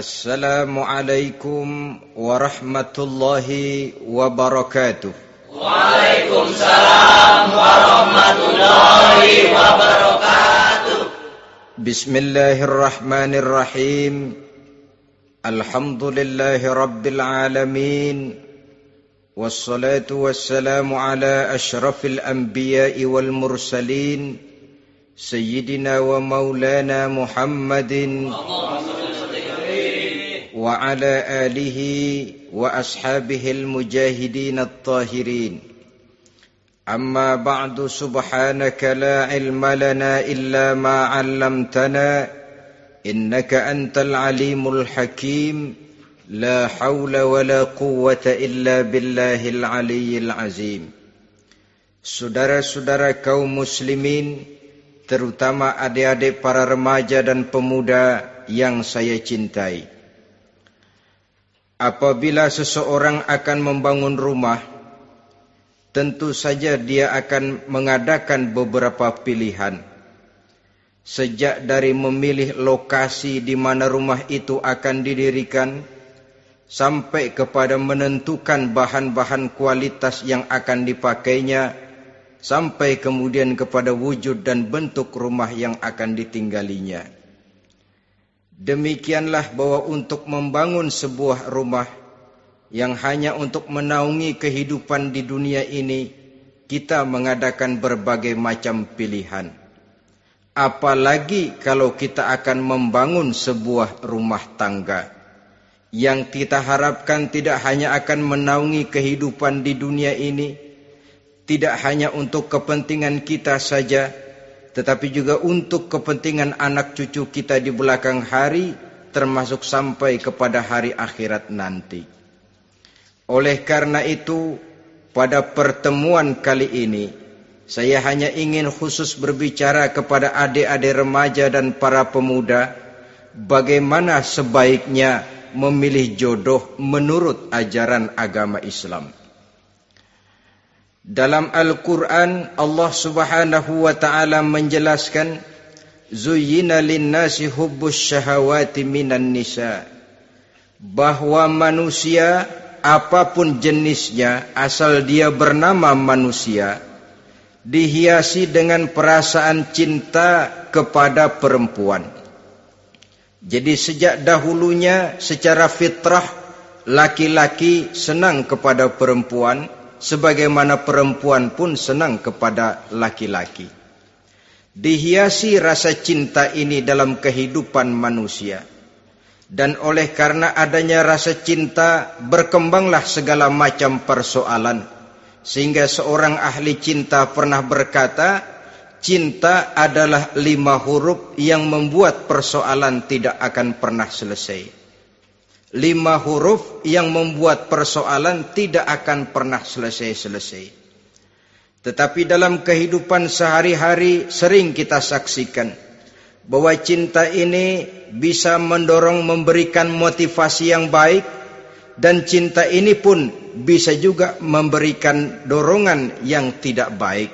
Assalamualaikum warahmatullahi wabarakatuh. Waalaikumsalam warahmatullahi wabarakatuh. Bismillahirrahmanirrahim. Alhamdulillahi rabbil alamin. Wassalatu wassalamu ala ashrafil anbiya'i wal mursalin. Sayyidina wa maulana Muhammadin wa ala alihi wa ashabihil mujahidin at-tahirin. Amma ba'du, subhanaka la ilma lana illa ma 'allamtana innaka antal alimul hakim. La haula wa la quwwata illa billahil aliyyil azim. Saudara-saudara kaum muslimin, terutama adik-adik para remaja dan pemuda yang saya cintai. Apabila seseorang akan membangun rumah, tentu saja dia akan mengadakan beberapa pilihan. Sejak dari memilih lokasi di mana rumah itu akan didirikan, sampai kepada menentukan bahan-bahan kualitas yang akan dipakainya, sampai kemudian kepada wujud dan bentuk rumah yang akan ditinggalinya. Demikianlah bahwa untuk membangun sebuah rumah yang hanya untuk menaungi kehidupan di dunia ini, kita mengadakan berbagai macam pilihan. Apalagi kalau kita akan membangun sebuah rumah tangga yang kita harapkan tidak hanya akan menaungi kehidupan di dunia ini, tidak hanya untuk kepentingan kita saja, tetapi juga untuk kepentingan anak cucu kita di belakang hari, termasuk sampai kepada hari akhirat nanti. Oleh karena itu, pada pertemuan kali ini, saya hanya ingin khusus berbicara kepada adik-adik remaja dan para pemuda, bagaimana sebaiknya memilih jodoh menurut ajaran agama Islam. Dalam Al-Quran, Allah subhanahu wa ta'ala menjelaskan, Zuyyina linnasi hubbus syahawati minan nisa. Bahwa manusia, apapun jenisnya, asal dia bernama manusia, dihiasi dengan perasaan cinta kepada perempuan. Jadi sejak dahulunya secara fitrah, laki-laki senang kepada perempuan, sebagaimana perempuan pun senang kepada laki-laki. Dihiasi rasa cinta ini dalam kehidupan manusia. Dan oleh karena adanya rasa cinta, berkembanglah segala macam persoalan. Sehingga seorang ahli cinta pernah berkata, cinta adalah 5 huruf yang membuat persoalan tidak akan pernah selesai. 5 huruf yang membuat persoalan tidak akan pernah selesai-selesai. Tetapi dalam kehidupan sehari-hari sering kita saksikan bahwa cinta ini bisa mendorong, memberikan motivasi yang baik, dan cinta ini pun bisa juga memberikan dorongan yang tidak baik.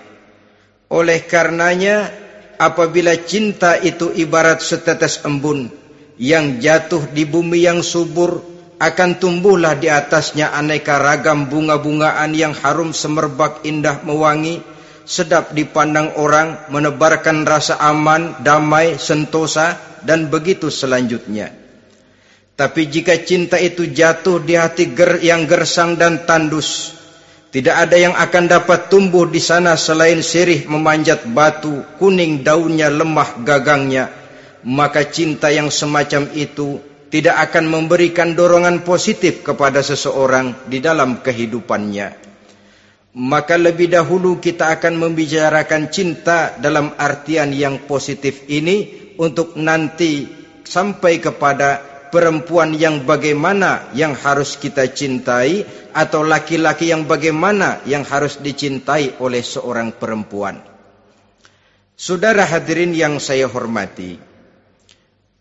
Oleh karenanya, apabila cinta itu ibarat setetes embun yang jatuh di bumi yang subur, akan tumbuhlah di atasnya aneka ragam bunga-bungaan yang harum semerbak, indah mewangi, sedap dipandang orang, menebarkan rasa aman, damai, sentosa, dan begitu selanjutnya. Tapi jika cinta itu jatuh di hati yang gersang dan tandus, tidak ada yang akan dapat tumbuh di sana selain sirih memanjat batu, kuning daunnya, lemah gagangnya, maka cinta yang semacam itu tidak akan memberikan dorongan positif kepada seseorang di dalam kehidupannya. Maka lebih dahulu kita akan membicarakan cinta dalam artian yang positif ini, untuk nanti sampai kepada perempuan yang bagaimana yang harus kita cintai, atau laki-laki yang bagaimana yang harus dicintai oleh seorang perempuan. Saudara hadirin yang saya hormati,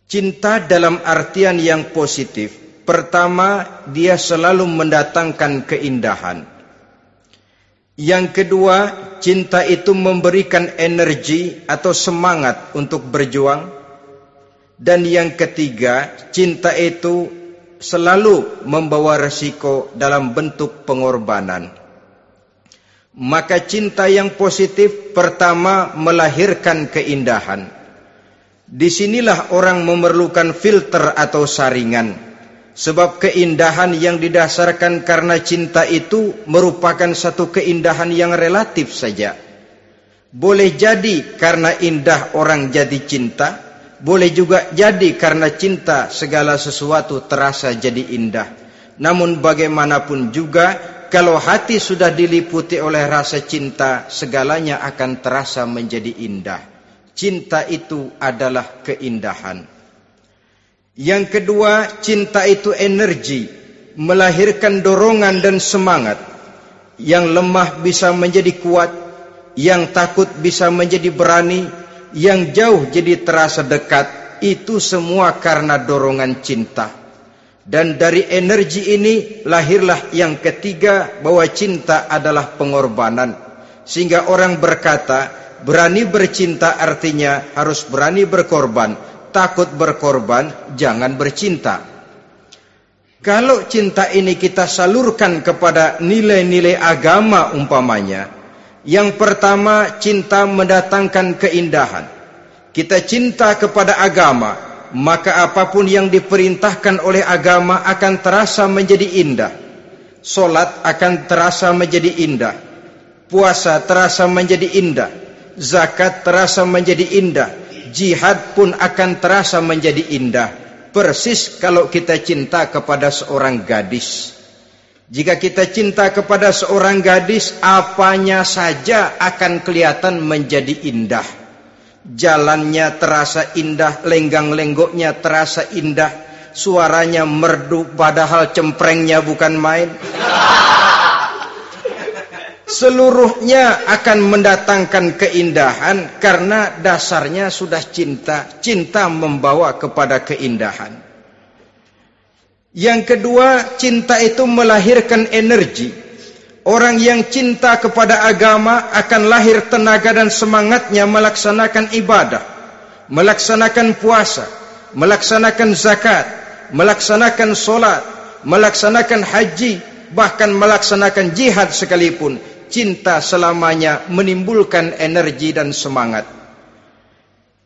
cinta dalam artian yang positif, pertama, dia selalu mendatangkan keindahan. Yang kedua, cinta itu memberikan energi atau semangat untuk berjuang. Dan yang ketiga, cinta itu selalu membawa resiko dalam bentuk pengorbanan. Maka cinta yang positif pertama melahirkan keindahan. Disinilah orang memerlukan filter atau saringan. Sebab keindahan yang didasarkan karena cinta itu merupakan satu keindahan yang relatif saja. Boleh jadi karena indah orang jadi cinta, boleh juga jadi karena cinta segala sesuatu terasa jadi indah. Namun bagaimanapun juga, kalau hati sudah diliputi oleh rasa cinta, segalanya akan terasa menjadi indah. Cinta itu adalah keindahan. Yang kedua, cinta itu energi, melahirkan dorongan dan semangat. Yang lemah bisa menjadi kuat, yang takut bisa menjadi berani, yang jauh jadi terasa dekat. Itu semua karena dorongan cinta. Dan dari energi ini lahirlah yang ketiga, bahwa cinta adalah pengorbanan. Sehingga orang berkata, berani bercinta artinya harus berani berkorban. Takut berkorban, jangan bercinta. Kalau cinta ini kita salurkan kepada nilai-nilai agama umpamanya, yang pertama, cinta mendatangkan keindahan. Kita cinta kepada agama, maka apapun yang diperintahkan oleh agama akan terasa menjadi indah. Solat akan terasa menjadi indah, puasa terasa menjadi indah, zakat terasa menjadi indah, jihad pun akan terasa menjadi indah. Persis kalau kita cinta kepada seorang gadis. Jika kita cinta kepada seorang gadis, apanya saja akan kelihatan menjadi indah. Jalannya terasa indah, lenggang-lenggoknya terasa indah, suaranya merdu padahal cemprengnya bukan main. Seluruhnya akan mendatangkan keindahan karena dasarnya sudah cinta. Cinta membawa kepada keindahan. Yang kedua, cinta itu melahirkan energi. Orang yang cinta kepada agama akan lahir tenaga dan semangatnya melaksanakan ibadah, melaksanakan puasa, melaksanakan zakat, melaksanakan solat, melaksanakan haji, bahkan melaksanakan jihad sekalipun. Cinta selamanya menimbulkan energi dan semangat.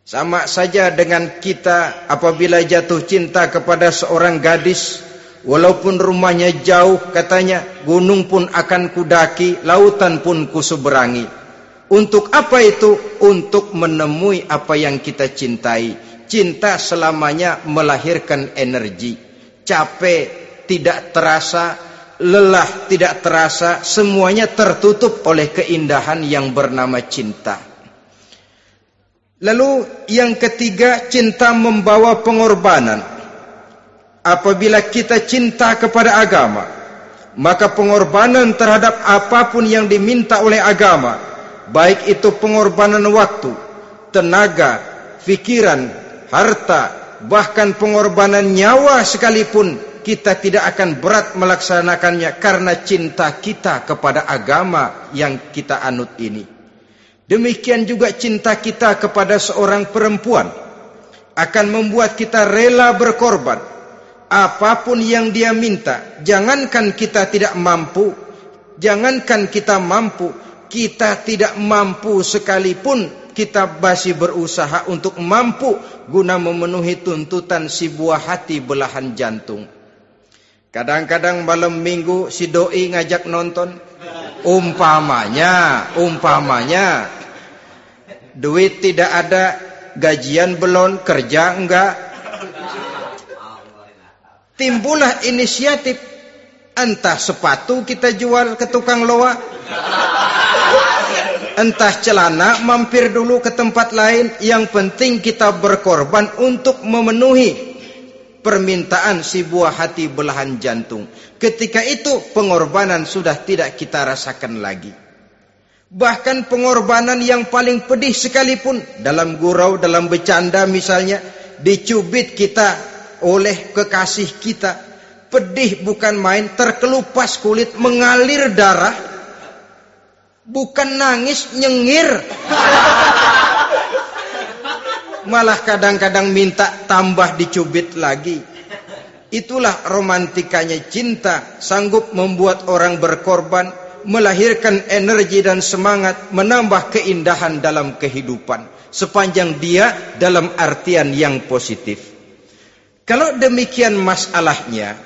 Sama saja dengan kita apabila jatuh cinta kepada seorang gadis, walaupun rumahnya jauh, katanya, gunung pun akan kudaki, lautan pun kuseberangi. Untuk apa itu? Untuk menemui apa yang kita cintai. Cinta selamanya melahirkan energi. Capek tidak terasa, lelah tidak terasa, semuanya tertutup oleh keindahan yang bernama cinta. Lalu yang ketiga, cinta membawa pengorbanan. Apabila kita cinta kepada agama, maka pengorbanan terhadap apapun yang diminta oleh agama, baik itu pengorbanan waktu, tenaga, pikiran, harta, bahkan pengorbanan nyawa sekalipun, kita tidak akan berat melaksanakannya karena cinta kita kepada agama yang kita anut ini. Demikian juga cinta kita kepada seorang perempuan akan membuat kita rela berkorban. Apapun yang dia minta, jangankan kita tidak mampu, jangankan kita mampu, kita tidak mampu sekalipun, kita masih berusaha untuk mampu guna memenuhi tuntutan si buah hati belahan jantung. Kadang-kadang malam minggu si doi ngajak nonton. Umpamanya duit tidak ada, gajian belum, kerja enggak. Timbullah inisiatif, entah sepatu kita jual ke tukang loa, entah celana mampir dulu ke tempat lain. Yang penting kita berkorban untuk memenuhi permintaan si buah hati belahan jantung. Ketika itu pengorbanan sudah tidak kita rasakan lagi. Bahkan pengorbanan yang paling pedih sekalipun, dalam gurau, dalam bercanda misalnya, dicubit kita oleh kekasih kita, pedih bukan main, terkelupas kulit, mengalir darah, bukan nangis, nyengir. malah kadang-kadang minta tambah dicubit lagi. Itulah romantikanya cinta, sanggup membuat orang berkorban, melahirkan energi dan semangat, menambah keindahan dalam kehidupan, sepanjang dia dalam artian yang positif. Kalau demikian masalahnya,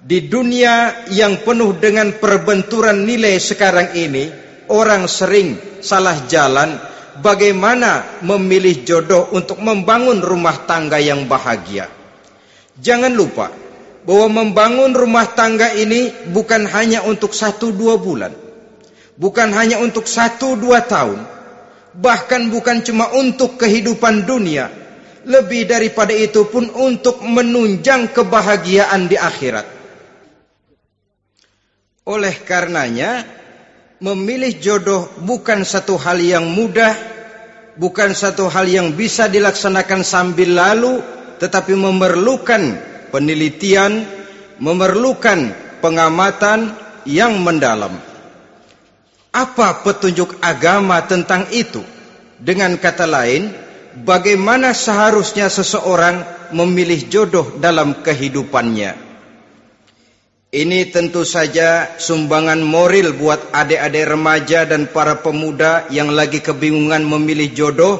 di dunia yang penuh dengan perbenturan nilai sekarang ini, orang sering salah jalan bagaimana memilih jodoh untuk membangun rumah tangga yang bahagia. Jangan lupa bahwa membangun rumah tangga ini bukan hanya untuk 1-2 bulan, bukan hanya untuk 1-2 tahun, bahkan bukan cuma untuk kehidupan dunia, lebih daripada itu pun untuk menunjang kebahagiaan di akhirat. Oleh karenanya, memilih jodoh bukan satu hal yang mudah, bukan satu hal yang bisa dilaksanakan sambil lalu, tetapi memerlukan penelitian, memerlukan pengamatan yang mendalam. Apa petunjuk agama tentang itu? Dengan kata lain, bagaimana seharusnya seseorang memilih jodoh dalam kehidupannya? Ini tentu saja sumbangan moral buat adik-adik remaja dan para pemuda yang lagi kebingungan memilih jodoh,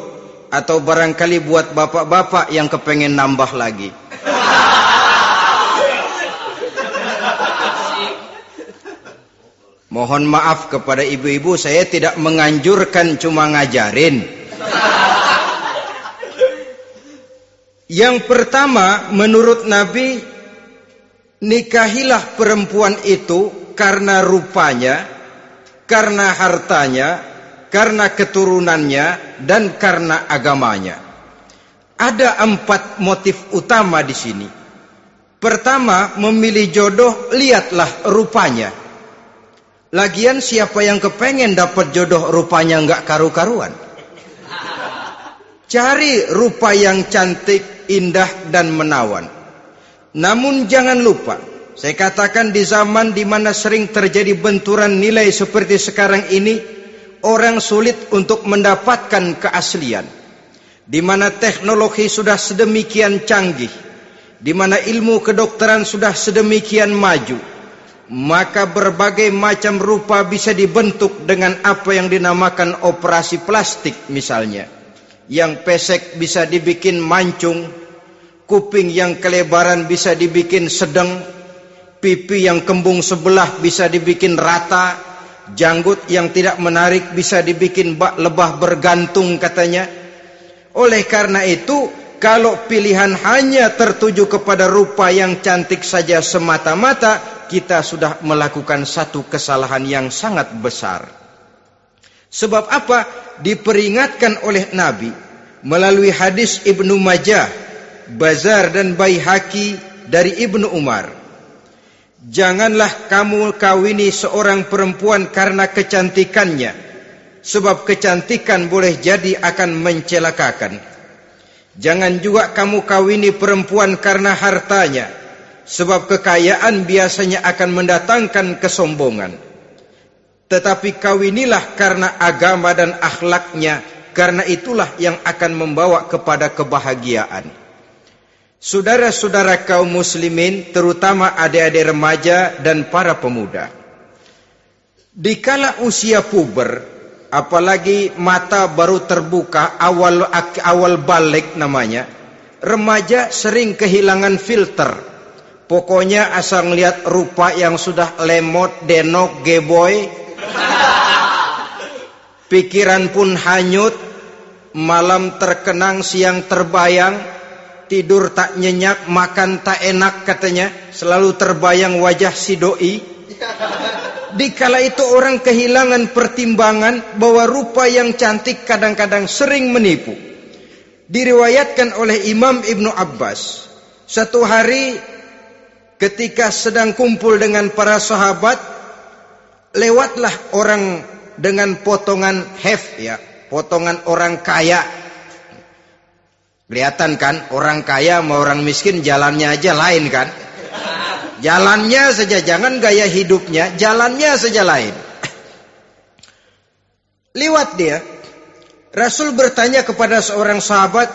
atau barangkali buat bapak-bapak yang kepengen nambah lagi. Mohon maaf kepada ibu-ibu, saya tidak menganjurkan, cuma ngajarin. Yang pertama, menurut Nabi, nikahilah perempuan itu karena rupanya, karena hartanya, karena keturunannya, dan karena agamanya. Ada 4 motif utama di sini. Pertama, memilih jodoh, lihatlah rupanya. Lagian siapa yang kepengen dapat jodoh rupanya enggak karu-karuan? Cari rupa yang cantik, indah, dan menawan. Namun jangan lupa, saya katakan di zaman di mana sering terjadi benturan nilai seperti sekarang ini, orang sulit untuk mendapatkan keaslian. Di mana teknologi sudah sedemikian canggih, di mana ilmu kedokteran sudah sedemikian maju, maka berbagai macam rupa bisa dibentuk dengan apa yang dinamakan operasi plastik misalnya. Yang pesek bisa dibikin mancung, kuping yang kelebaran bisa dibikin sedang, pipi yang kembung sebelah bisa dibikin rata, janggut yang tidak menarik bisa dibikin lebah bergantung katanya. Oleh karena itu, kalau pilihan hanya tertuju kepada rupa yang cantik saja semata-mata, kita sudah melakukan satu kesalahan yang sangat besar. Sebab apa? Diperingatkan oleh Nabi melalui hadis Ibnu Majah, Bazar dan Baihaqi dari Ibnu Umar. Janganlah kamu kawini seorang perempuan karena kecantikannya, sebab kecantikan boleh jadi akan mencelakakan. Jangan juga kamu kawini perempuan karena hartanya, sebab kekayaan biasanya akan mendatangkan kesombongan. Tetapi kawinilah karena agama dan akhlaknya, karena itulah yang akan membawa kepada kebahagiaan. Saudara-saudara kaum muslimin, terutama adik-adik remaja dan para pemuda, dikala usia puber, apalagi mata baru terbuka, awal balik namanya, remaja sering kehilangan filter. Pokoknya asal ngelihat rupa yang sudah lemot, denok, geboy, pikiran pun hanyut, malam terkenang, siang terbayang, tidur tak nyenyak, makan tak enak katanya, selalu terbayang wajah si doi. Dikala itu orang kehilangan pertimbangan bahwa rupa yang cantik kadang-kadang sering menipu. Diriwayatkan oleh Imam Ibnu Abbas, satu hari ketika sedang kumpul dengan para sahabat, lewatlah orang dengan potongan potongan orang kaya. Kelihatan kan, orang kaya sama orang miskin jalannya aja lain kan. Jalannya saja, jangan gaya hidupnya, jalannya saja lain. Liwat dia, Rasul bertanya kepada seorang sahabat,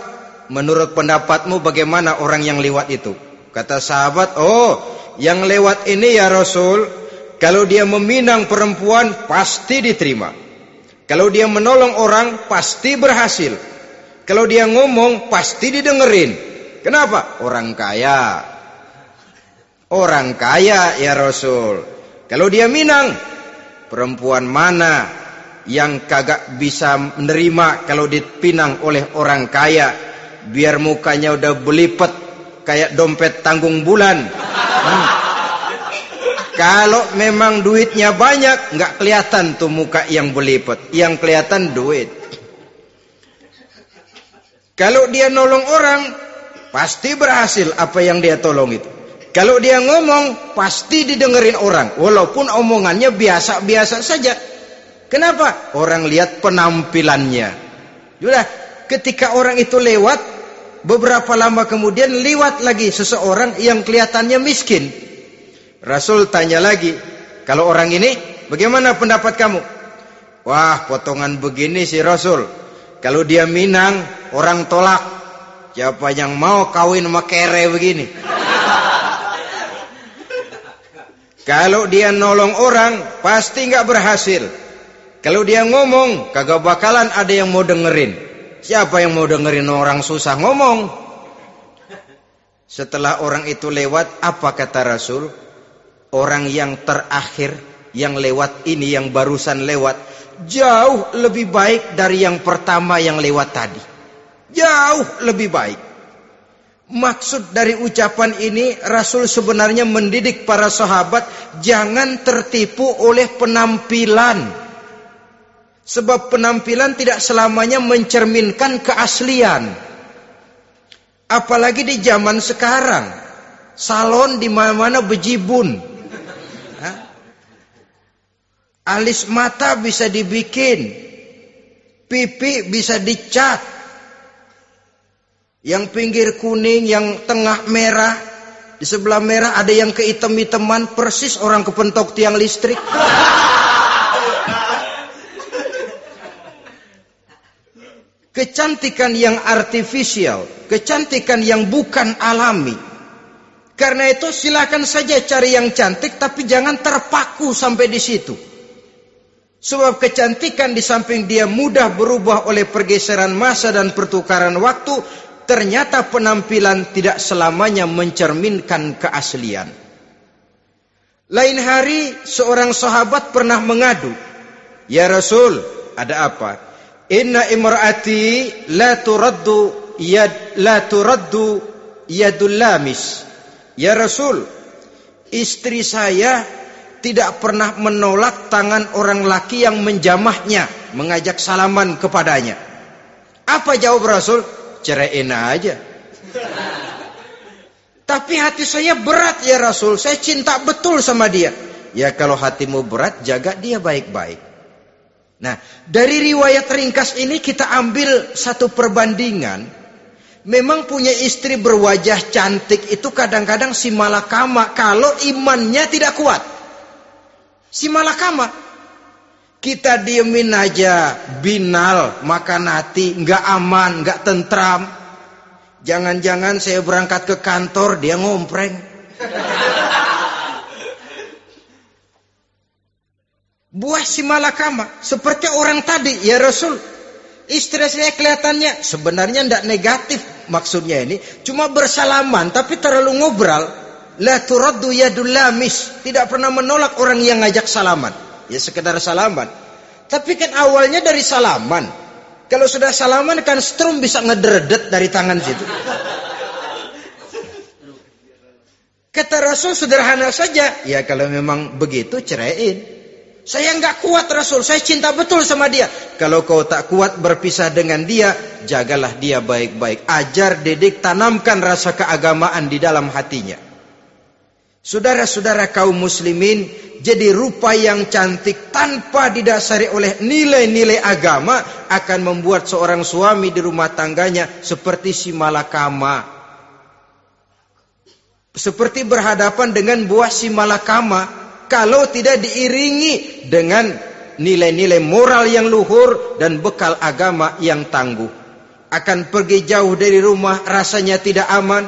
menurut pendapatmu bagaimana orang yang lewat itu? Kata sahabat, yang lewat ini ya Rasul, kalau dia meminang perempuan pasti diterima. Kalau dia menolong orang pasti berhasil. Kalau dia ngomong pasti didengerin. Kenapa? Orang kaya. Orang kaya ya Rasul. Kalau dia minang, perempuan mana yang kagak bisa menerima kalau dipinang oleh orang kaya? Biar mukanya udah belipet kayak dompet tanggung bulan. Kalau memang duitnya banyak, nggak kelihatan tuh muka yang belipet. Yang kelihatan duit. Kalau dia nolong orang, pasti berhasil apa yang dia tolong itu. Kalau dia ngomong, pasti didengerin orang. Walaupun omongannya biasa-biasa saja. Kenapa? Orang lihat penampilannya. Sudah, ketika orang itu lewat, beberapa lama kemudian lewat lagi seseorang yang kelihatannya miskin. Rasul tanya lagi, kalau orang ini, bagaimana pendapat kamu? Wah, potongan begini sih Rasul. Kalau dia minang, orang tolak. Siapa yang mau kawin sama kere begini? Kalau dia nolong orang, pasti nggak berhasil. Kalau dia ngomong, kagak bakalan ada yang mau dengerin. Siapa yang mau dengerin orang susah ngomong? Setelah orang itu lewat, apa kata Rasul? Orang yang terakhir, yang lewat ini, yang barusan lewat, jauh lebih baik dari yang pertama yang lewat tadi. Jauh lebih baik. Maksud dari ucapan ini, Rasul sebenarnya mendidik para sahabat jangan tertipu oleh penampilan. Sebab penampilan tidak selamanya mencerminkan keaslian. Apalagi di zaman sekarang, salon di mana-mana bejibun. Alis mata bisa dibikin, pipi bisa dicat. Yang pinggir kuning, yang tengah merah, di sebelah merah ada yang kehitam-hitaman, persis orang kepentok tiang listrik. Kecantikan yang artifisial, kecantikan yang bukan alami. Karena itu silakan saja cari yang cantik, tapi jangan terpaku sampai di situ. Sebab kecantikan di samping dia mudah berubah oleh pergeseran masa dan pertukaran waktu, ternyata penampilan tidak selamanya mencerminkan keaslian. Lain hari seorang sahabat pernah mengadu, "Ya Rasul, ada apa? Inna imraati la turaddu yadul lamis." Ya Rasul, istri saya tidak pernah menolak tangan orang laki yang menjamahnya, mengajak salaman kepadanya. Apa jawab Rasul? Ceraiin aja. Tapi hati saya berat ya Rasul, saya cinta betul sama dia. Ya kalau hatimu berat, jaga dia baik-baik. Nah, dari riwayat ringkas ini kita ambil satu perbandingan. Memang punya istri berwajah cantik itu kadang-kadang si malakama kalau imannya tidak kuat. Si malakama. Kita diemin aja, binal, makan hati, nggak aman, nggak tentram. Jangan-jangan saya berangkat ke kantor, dia ngompreng. Buah si malakama, seperti orang tadi, ya Rasul. Istri saya kelihatannya, sebenarnya nggak negatif maksudnya ini, cuma bersalaman, tapi terlalu ngobrol. La turaddu yadul lamis, tidak pernah menolak orang yang ngajak salaman. Ya sekedar salaman. Tapi kan awalnya dari salaman. Kalau sudah salaman kan strum bisa ngederdet dari tangan situ. Kata Rasul sederhana saja. Ya kalau memang begitu ceraiin. Saya nggak kuat Rasul. Saya cinta betul sama dia. Kalau kau tak kuat berpisah dengan dia, jagalah dia baik-baik. Ajar, didik, tanamkan rasa keagamaan di dalam hatinya. Saudara-saudara kaum muslimin, jadi rupa yang cantik tanpa didasari oleh nilai-nilai agama akan membuat seorang suami di rumah tangganya seperti si malakama. Seperti berhadapan dengan buah si malakama kalau tidak diiringi dengan nilai-nilai moral yang luhur dan bekal agama yang tangguh. akan pergi jauh dari rumah rasanya tidak aman.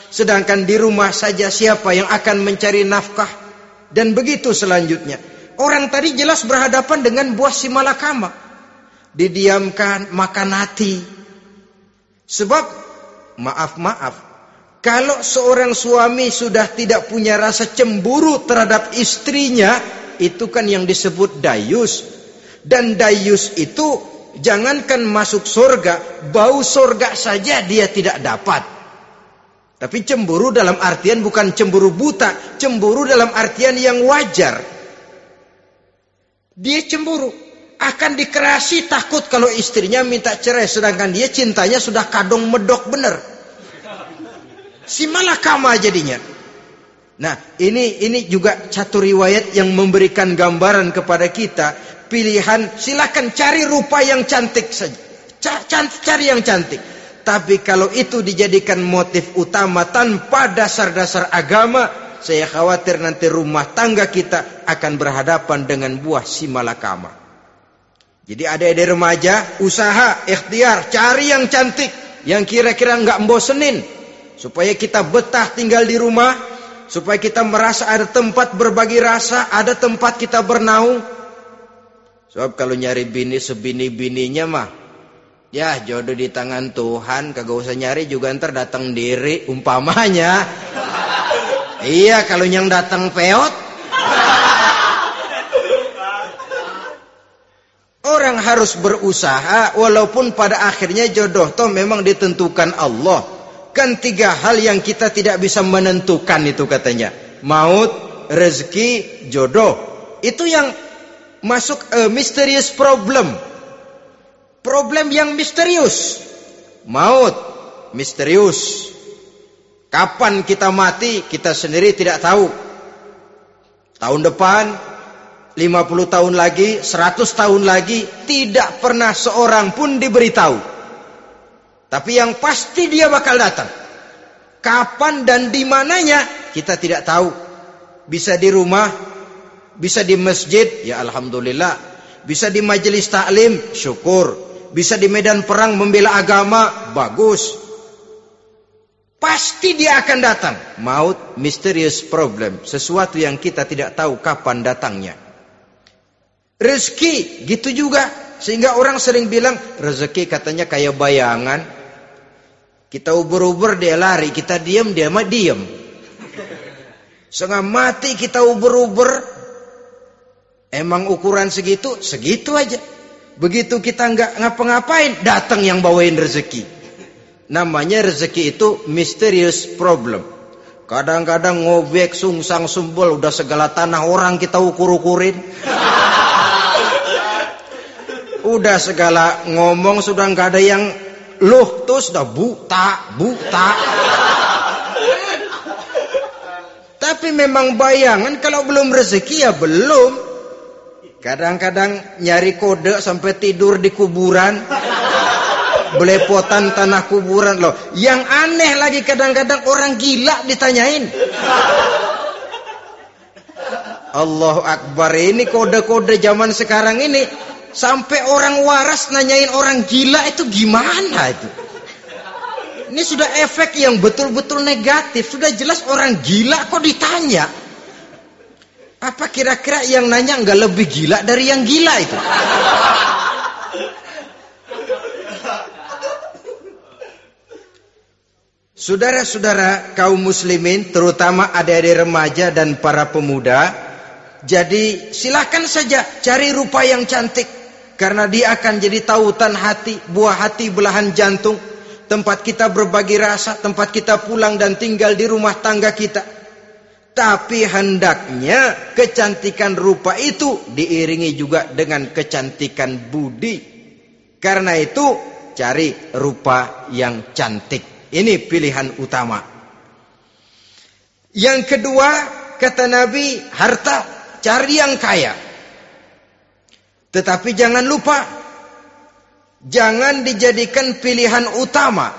Sedangkan di rumah saja siapa yang akan mencari nafkah? Dan begitu selanjutnya. Orang tadi jelas berhadapan dengan buah si malakama. Didiamkan, makan hati. Sebab, maaf, kalau seorang suami sudah tidak punya rasa cemburu terhadap istrinya, itu kan yang disebut dayus. Dan dayus itu, jangankan masuk surga, bau surga saja dia tidak dapat. Tapi cemburu dalam artian bukan cemburu buta, cemburu dalam artian yang wajar. Dia cemburu, akan dikerasi takut kalau istrinya minta cerai, sedangkan dia cintanya sudah kadung medok bener. Si malakama jadinya. Nah, ini juga satu riwayat yang memberikan gambaran kepada kita. Pilihan, silakan cari rupa yang cantik saja. Cari yang cantik. Tapi kalau itu dijadikan motif utama tanpa dasar-dasar agama, saya khawatir nanti rumah tangga kita akan berhadapan dengan buah si malakama. Jadi adik-adik remaja, usaha, ikhtiar, cari yang cantik, yang kira-kira nggak membosenin, supaya kita betah tinggal di rumah, supaya kita merasa ada tempat berbagi rasa, ada tempat kita bernaung. Sebab kalau nyari bini sebini-bininya mah, ya jodoh di tangan Tuhan, kagak usah nyari juga ntar datang diri, umpamanya. Iya, kalau yang datang peot. Orang harus berusaha, walaupun pada akhirnya jodoh toh memang ditentukan Allah. Kan 3 hal yang kita tidak bisa menentukan itu katanya. Maut, rezeki, jodoh. Itu yang masuk mysterious problem. Problem yang misterius. Maut, misterius. Kapan kita mati, kita sendiri tidak tahu. Tahun depan, 50 tahun lagi, 100 tahun lagi, tidak pernah seorang pun diberitahu. Tapi yang pasti dia bakal datang. Kapan dan di mananya, kita tidak tahu. Bisa di rumah, bisa di masjid, ya alhamdulillah. Bisa di majelis taklim, syukur. Bisa di medan perang membela agama, bagus. Pasti dia akan datang. Maut, mysterious problem. Sesuatu yang kita tidak tahu kapan datangnya. Rezeki, gitu juga. Sehingga orang sering bilang, rezeki katanya kayak bayangan. Kita uber-uber, dia lari. Kita diam, dia mah diam. Setengah mati kita uber-uber. Emang ukuran segitu? Segitu aja. Begitu kita nggak ngapa-ngapain, datang yang bawain rezeki. Namanya rezeki itu mysterious problem. Kadang-kadang ngobek, sungsang, sumbul, udah segala tanah orang kita ukur-ukurin. Udah segala ngomong sudah nggak ada yang loh, tuh sudah buta. Tapi memang bayangan, kalau belum rezeki ya belum. Kadang-kadang nyari kode sampai tidur di kuburan. Belepotan tanah kuburan loh. Yang aneh lagi kadang-kadang orang gila ditanyain. Allahu Akbar, ini kode-kode zaman sekarang ini. Sampai orang waras nanyain orang gila, itu gimana itu? Ini sudah efek yang betul-betul negatif. Sudah jelas orang gila kok ditanya. Apa kira-kira yang nanya nggak lebih gila dari yang gila itu? Saudara-saudara kaum muslimin, terutama adik-adik remaja dan para pemuda, jadi silakan saja cari rupa yang cantik, karena dia akan jadi tautan hati, buah hati belahan jantung, tempat kita berbagi rasa, tempat kita pulang dan tinggal di rumah tangga kita. Tapi hendaknya kecantikan rupa itu diiringi juga dengan kecantikan budi. Karena itu cari rupa yang cantik. Ini pilihan utama. Yang kedua, kata Nabi, harta, cari yang kaya. Tetapi jangan lupa, jangan dijadikan pilihan utama.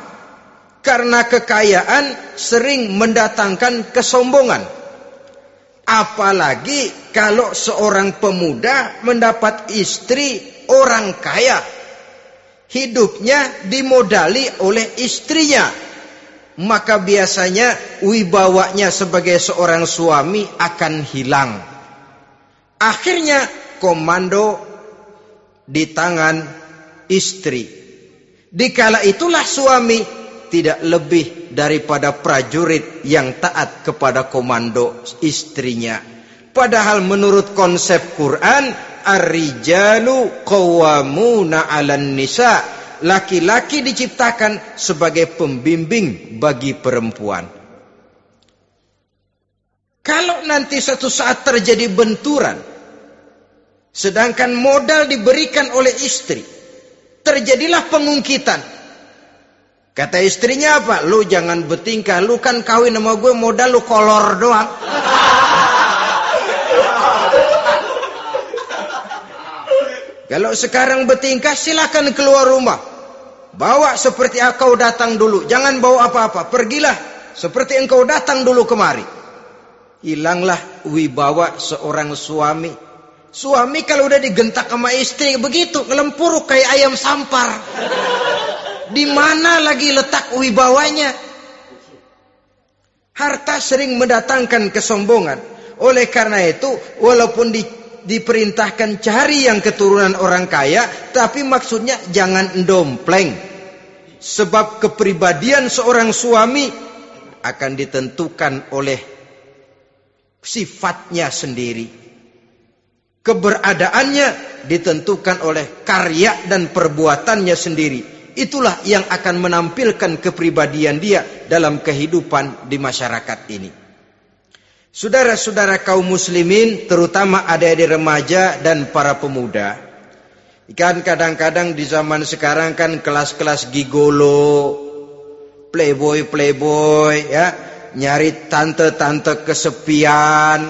Karena kekayaan sering mendatangkan kesombongan. Apalagi kalau seorang pemuda mendapat istri orang kaya. hidupnya dimodali oleh istrinya, maka biasanya wibawanya sebagai seorang suami akan hilang. Akhirnya komando di tangan istri. Dikala itulah suami tidak lebih daripada prajurit yang taat kepada komando istrinya. Padahal menurut konsep Quran, ar-rijalu qawwamuna 'alan nisa, laki-laki diciptakan sebagai pembimbing bagi perempuan. Kalau nanti suatu saat terjadi benturan, sedangkan modal diberikan oleh istri, terjadilah pengungkitan. Kata istrinya apa? Lu jangan bertingkah, lu kan kawin sama gue, modal lu kolor doang. Kalau sekarang bertingkah, silakan keluar rumah. Bawa seperti engkau datang dulu. Jangan bawa apa-apa. Pergilah seperti engkau datang dulu kemari. Hilanglah wibawa seorang suami. Suami kalau udah digentak sama istri begitu, ngelempuruk kayak ayam sampar. Di mana lagi letak wibawanya? Harta sering mendatangkan kesombongan. Oleh karena itu, walaupun diperintahkan cari yang keturunan orang kaya, tapi maksudnya jangan dompleng. Sebab kepribadian seorang suami akan ditentukan oleh sifatnya sendiri. Keberadaannya ditentukan oleh karya dan perbuatannya sendiri. Itulah yang akan menampilkan kepribadian dia dalam kehidupan di masyarakat ini. Saudara-saudara kaum muslimin, terutama adik-adik remaja dan para pemuda, kan kadang-kadang di zaman sekarang kan kelas-kelas gigolo, playboy ya, nyari tante-tante kesepian,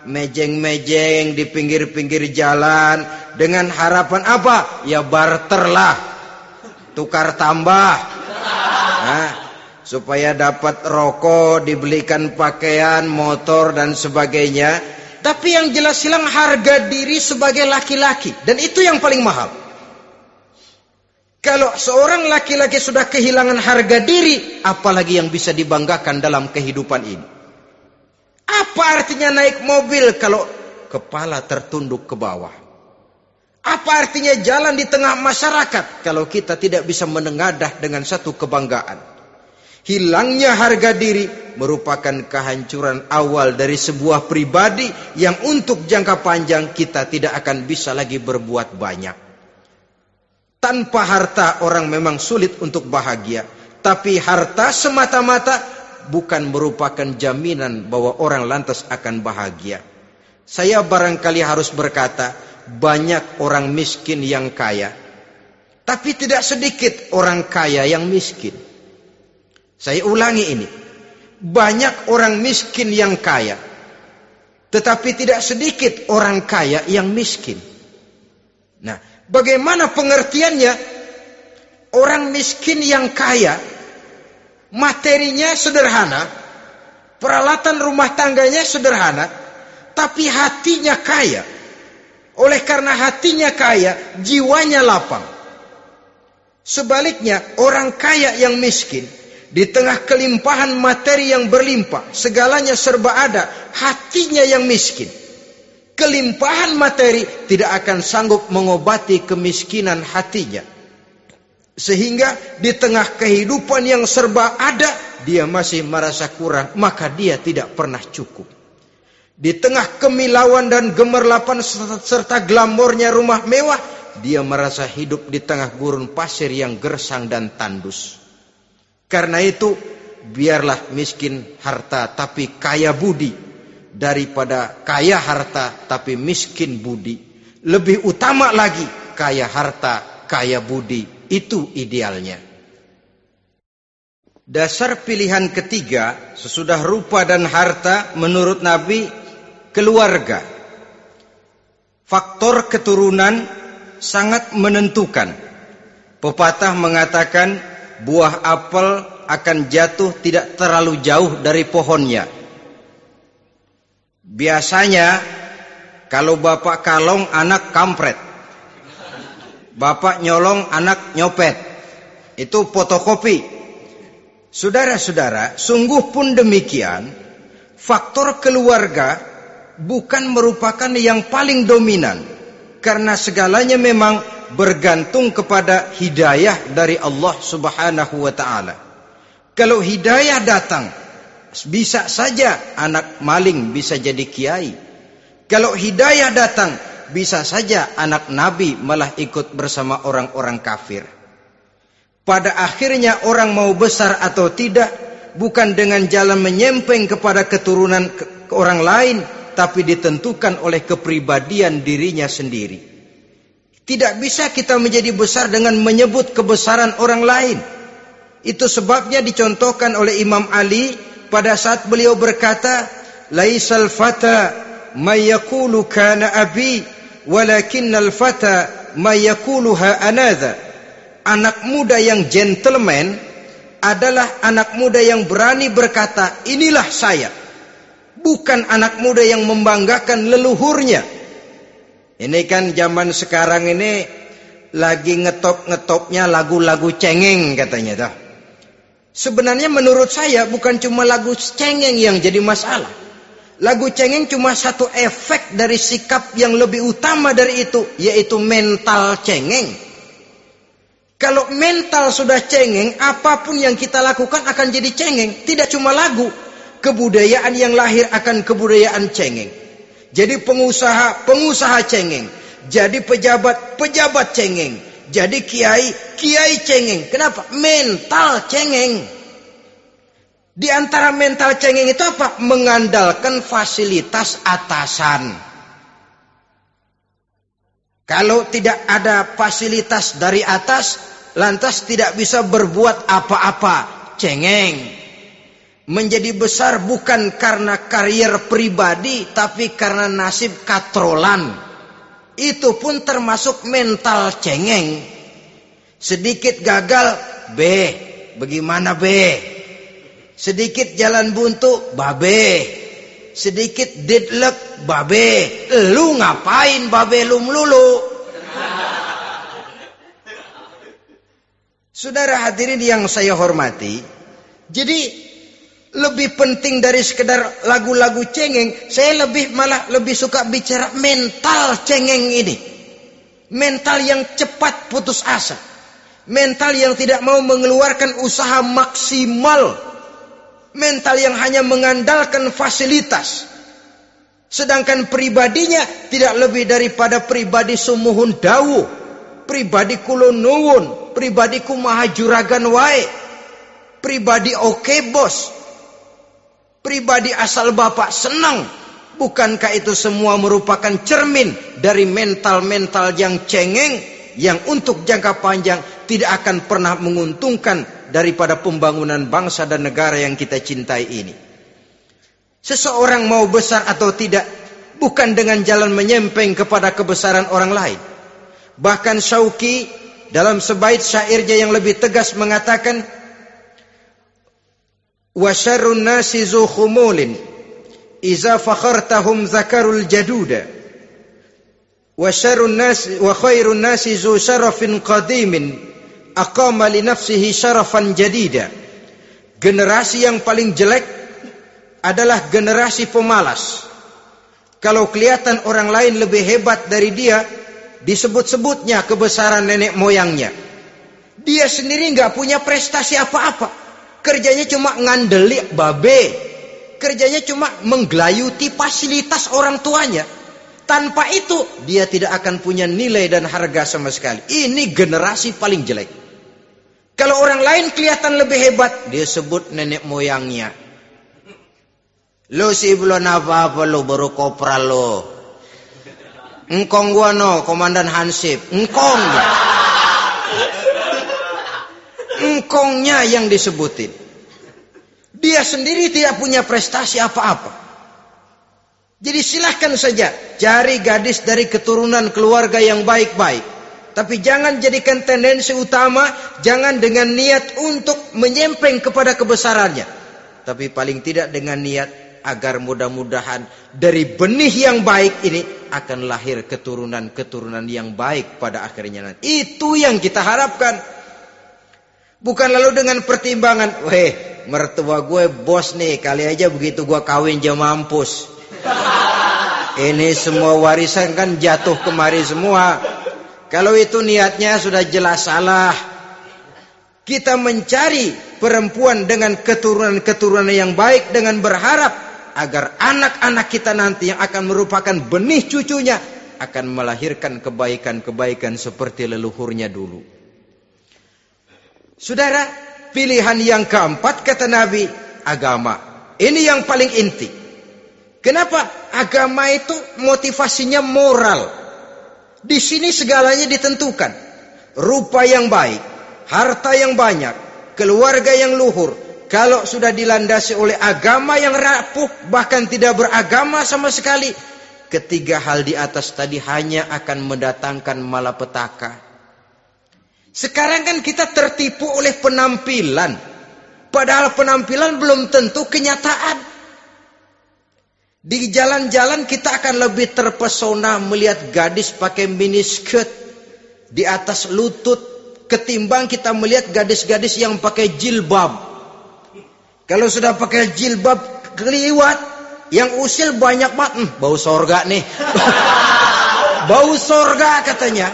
mejeng-mejeng di pinggir-pinggir jalan dengan harapan apa? Ya barterlah, tukar tambah. Nah, supaya dapat rokok, dibelikan pakaian, motor dan sebagainya. Tapi yang jelas hilang harga diri sebagai laki-laki, dan itu yang paling mahal. Kalau seorang laki-laki sudah kehilangan harga diri, apalagi yang bisa dibanggakan dalam kehidupan ini? Apa artinya naik mobil kalau kepala tertunduk ke bawah? Apa artinya jalan di tengah masyarakat kalau kita tidak bisa menengadah dengan satu kebanggaan? Hilangnya harga diri merupakan kehancuran awal dari sebuah pribadi yang untuk jangka panjang kita tidak akan bisa lagi berbuat banyak. Tanpa harta orang memang sulit untuk bahagia, tapi harta semata-mata bukan merupakan jaminan bahwa orang lantas akan bahagia. Saya barangkali harus berkata, banyak orang miskin yang kaya, tapi tidak sedikit orang kaya yang miskin. Saya ulangi ini. Banyak orang miskin yang kaya, tetapi tidak sedikit orang kaya yang miskin. Nah, bagaimana pengertiannya? Orang miskin yang kaya, materinya sederhana, peralatan rumah tangganya sederhana, tapi hatinya kaya. Oleh karena hatinya kaya, jiwanya lapang. Sebaliknya, orang kaya yang miskin, di tengah kelimpahan materi yang berlimpah, segalanya serba ada, hatinya yang miskin. Kelimpahan materi tidak akan sanggup mengobati kemiskinan hatinya. Sehingga di tengah kehidupan yang serba ada, dia masih merasa kurang, maka dia tidak pernah cukup. Di tengah kemilauan dan gemerlapan serta glamornya rumah mewah, dia merasa hidup di tengah gurun pasir yang gersang dan tandus. Karena itu, biarlah miskin harta tapi kaya budi, daripada kaya harta tapi miskin budi. Lebih utama lagi kaya harta, kaya budi. Itu idealnya. Dasar pilihan ketiga sesudah rupa dan harta menurut Nabi, keluarga. Faktor keturunan sangat menentukan. Pepatah mengatakan, buah apel akan jatuh tidak terlalu jauh dari pohonnya. Biasanya kalau bapak kalong, anak kampret. Bapak nyolong, anak nyopet. Itu fotokopi. Saudara-saudara, sungguh pun demikian, faktor keluarga bukan merupakan yang paling dominan. Karena segalanya memang bergantung kepada hidayah dari Allah Subhanahu wa ta'ala. Kalau hidayah datang, bisa saja anak maling bisa jadi kiai. Kalau hidayah datang, bisa saja anak Nabi malah ikut bersama orang-orang kafir. Pada akhirnya orang mau besar atau tidak, bukan dengan jalan menyempeng kepada keturunan orang lain, tapi ditentukan oleh kepribadian dirinya sendiri. Tidak bisa kita menjadi besar dengan menyebut kebesaran orang lain. Itu sebabnya dicontohkan oleh Imam Ali pada saat beliau berkata, "Laisal fata may yaqulu kana abi, walakinnal fata may yaquluha anadha." Anak muda yang gentleman adalah anak muda yang berani berkata, "Inilah saya." Bukan anak muda yang membanggakan leluhurnya. Ini kan zaman sekarang ini lagi ngetop-ngetopnya lagu-lagu cengeng katanya dah. Sebenarnya menurut saya bukan cuma lagu cengeng yang jadi masalah. Lagu cengeng cuma satu efek dari sikap yang lebih utama dari itu, yaitu mental cengeng. Kalau mental sudah cengeng, apapun yang kita lakukan akan jadi cengeng. Tidak cuma lagu, kebudayaan yang lahir akan kebudayaan cengeng. Jadi pengusaha cengeng. Jadi pejabat cengeng. Jadi kiai cengeng. Kenapa? Mental cengeng. Di antara mental cengeng itu apa? Mengandalkan fasilitas atasan. Kalau tidak ada fasilitas dari atas, lantas tidak bisa berbuat apa-apa. Cengeng. Menjadi besar bukan karena karier pribadi, tapi karena nasib katrolan. Itu pun termasuk mental cengeng. Sedikit gagal, bagaimana sedikit jalan buntu, sedikit deadlock, lu ngapain lu melulu? Saudara hadirin yang saya hormati, jadi lebih penting dari sekedar lagu-lagu cengeng, saya malah lebih suka bicara mental cengeng ini. Mental yang cepat putus asa. Mental yang tidak mau mengeluarkan usaha maksimal. Mental yang hanya mengandalkan fasilitas. Sedangkan pribadinya tidak lebih daripada pribadi sumuhun dawuh, pribadi kulo nuwun, pribadi kumaha juragan wae, pribadi oke bos, pribadi asal bapak senang. Bukankah itu semua merupakan cermin dari mental-mental yang cengeng, yang untuk jangka panjang tidak akan pernah menguntungkan daripada pembangunan bangsa dan negara yang kita cintai ini. Seseorang mau besar atau tidak, bukan dengan jalan menyempeng kepada kebesaran orang lain. Bahkan Syauqi dalam sebaik syairnya yang lebih tegas mengatakan, "Wa syarrun nasi zu khumulin, iza fakhartahum zakarul jaduda. Wa syarrun nasi wa khairun nasi zu syarafin qadimin, aqama li nafsihi syarafan jadida." Generasi yang paling jelek adalah generasi pemalas. Kalau kelihatan orang lain lebih hebat dari dia, disebut-sebutnya kebesaran nenek moyangnya. Dia sendiri nggak punya prestasi apa-apa. Kerjanya cuma ngandeli kerjanya cuma menggelayuti fasilitas orang tuanya. Tanpa itu dia tidak akan punya nilai dan harga sama sekali. Ini generasi paling jelek. Kalau orang lain kelihatan lebih hebat, dia sebut nenek moyangnya. Lo sih belum apa-apa lo, baru kopral lo. Engkong gua no, komandan Hansip. Engkongnya yang disebutin. Dia sendiri tidak punya prestasi apa-apa. Jadi silahkan saja cari gadis dari keturunan keluarga yang baik-baik. Tapi jangan jadikan tendensi utama, jangan dengan niat untuk menyempeng kepada kebesarannya. Tapi paling tidak dengan niat agar mudah-mudahan dari benih yang baik ini akan lahir keturunan-keturunan yang baik pada akhirnya nanti. Itu yang kita harapkan. Bukan lalu dengan pertimbangan, weh, mertua gue bos nih, kali aja begitu gue kawin dia mampus. Ini semua warisan kan jatuh kemari semua. Kalau itu niatnya sudah jelas salah. Kita mencari perempuan dengan keturunan-keturunan yang baik dengan berharap agar anak-anak kita nanti yang akan merupakan benih cucunya akan melahirkan kebaikan-kebaikan seperti leluhurnya dulu. Saudara, pilihan yang keempat kata Nabi, agama. Ini yang paling inti. Kenapa? Agama itu motivasinya moral. Di sini segalanya ditentukan. Rupa yang baik, harta yang banyak, keluarga yang luhur. Kalau sudah dilandasi oleh agama yang rapuh, bahkan tidak beragama sama sekali, ketiga hal di atas tadi hanya akan mendatangkan malapetaka. Sekarang kan kita tertipu oleh penampilan. Padahal penampilan belum tentu kenyataan. Di jalan-jalan kita akan lebih terpesona melihat gadis pakai miniskirt di atas lutut ketimbang kita melihat gadis-gadis yang pakai jilbab. Kalau sudah pakai jilbab keliwat, yang usil banyak banget, bau sorga nih. Bau sorga katanya.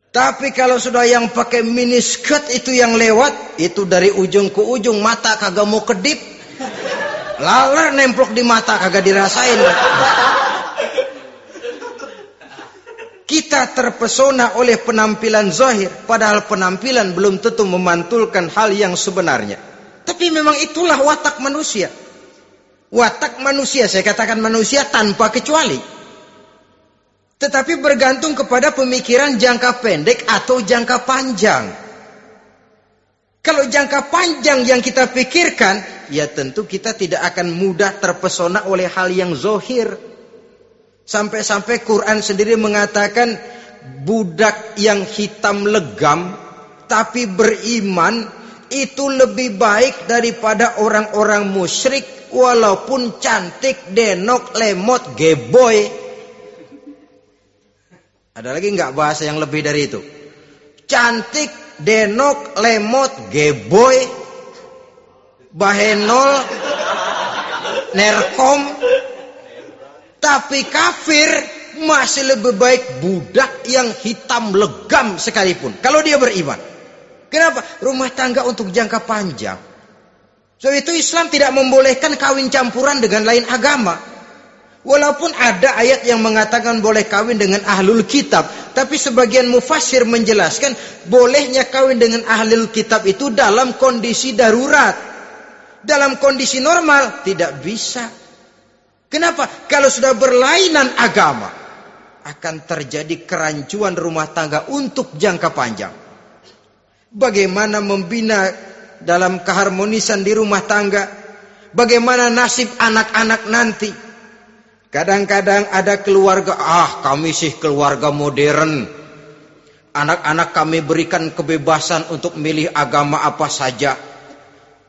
Tapi kalau sudah yang pakai miniskirt itu yang lewat, itu dari ujung ke ujung mata kagak mau kedip. Laler nemplok di mata kagak dirasain. Kita terpesona oleh penampilan zahir, padahal penampilan belum tentu memantulkan hal yang sebenarnya. Tapi memang itulah watak manusia. Watak manusia, saya katakan manusia tanpa kecuali. Tetapi bergantung kepada pemikiran jangka pendek atau jangka panjang. Kalau jangka panjang yang kita pikirkan, ya tentu kita tidak akan mudah terpesona oleh hal yang zahir. Sampai-sampai Quran sendiri mengatakan budak yang hitam legam tapi beriman itu lebih baik daripada orang-orang musyrik walaupun cantik, denok, lemot, geboy. Ada lagi nggak bahasa yang lebih dari itu? Cantik, denok, lemot, geboy, bahenol, nerkom. Tapi kafir masih lebih baik budak yang hitam legam sekalipun. Kalau dia beriman. Kenapa? Rumah tangga untuk jangka panjang. So itu Islam tidak membolehkan kawin campuran dengan lain agama. Walaupun ada ayat yang mengatakan boleh kawin dengan ahlul kitab. Tapi sebagian mufassir menjelaskan bolehnya kawin dengan ahlul kitab itu dalam kondisi darurat. Dalam kondisi normal tidak bisa. Kenapa? Kalau sudah berlainan agama, akan terjadi kerancuan rumah tangga untuk jangka panjang. Bagaimana membina dalam keharmonisan di rumah tangga? Bagaimana nasib anak-anak nanti? Kadang-kadang ada keluarga, kami sih keluarga modern. Anak-anak kami berikan kebebasan untuk milih agama apa saja.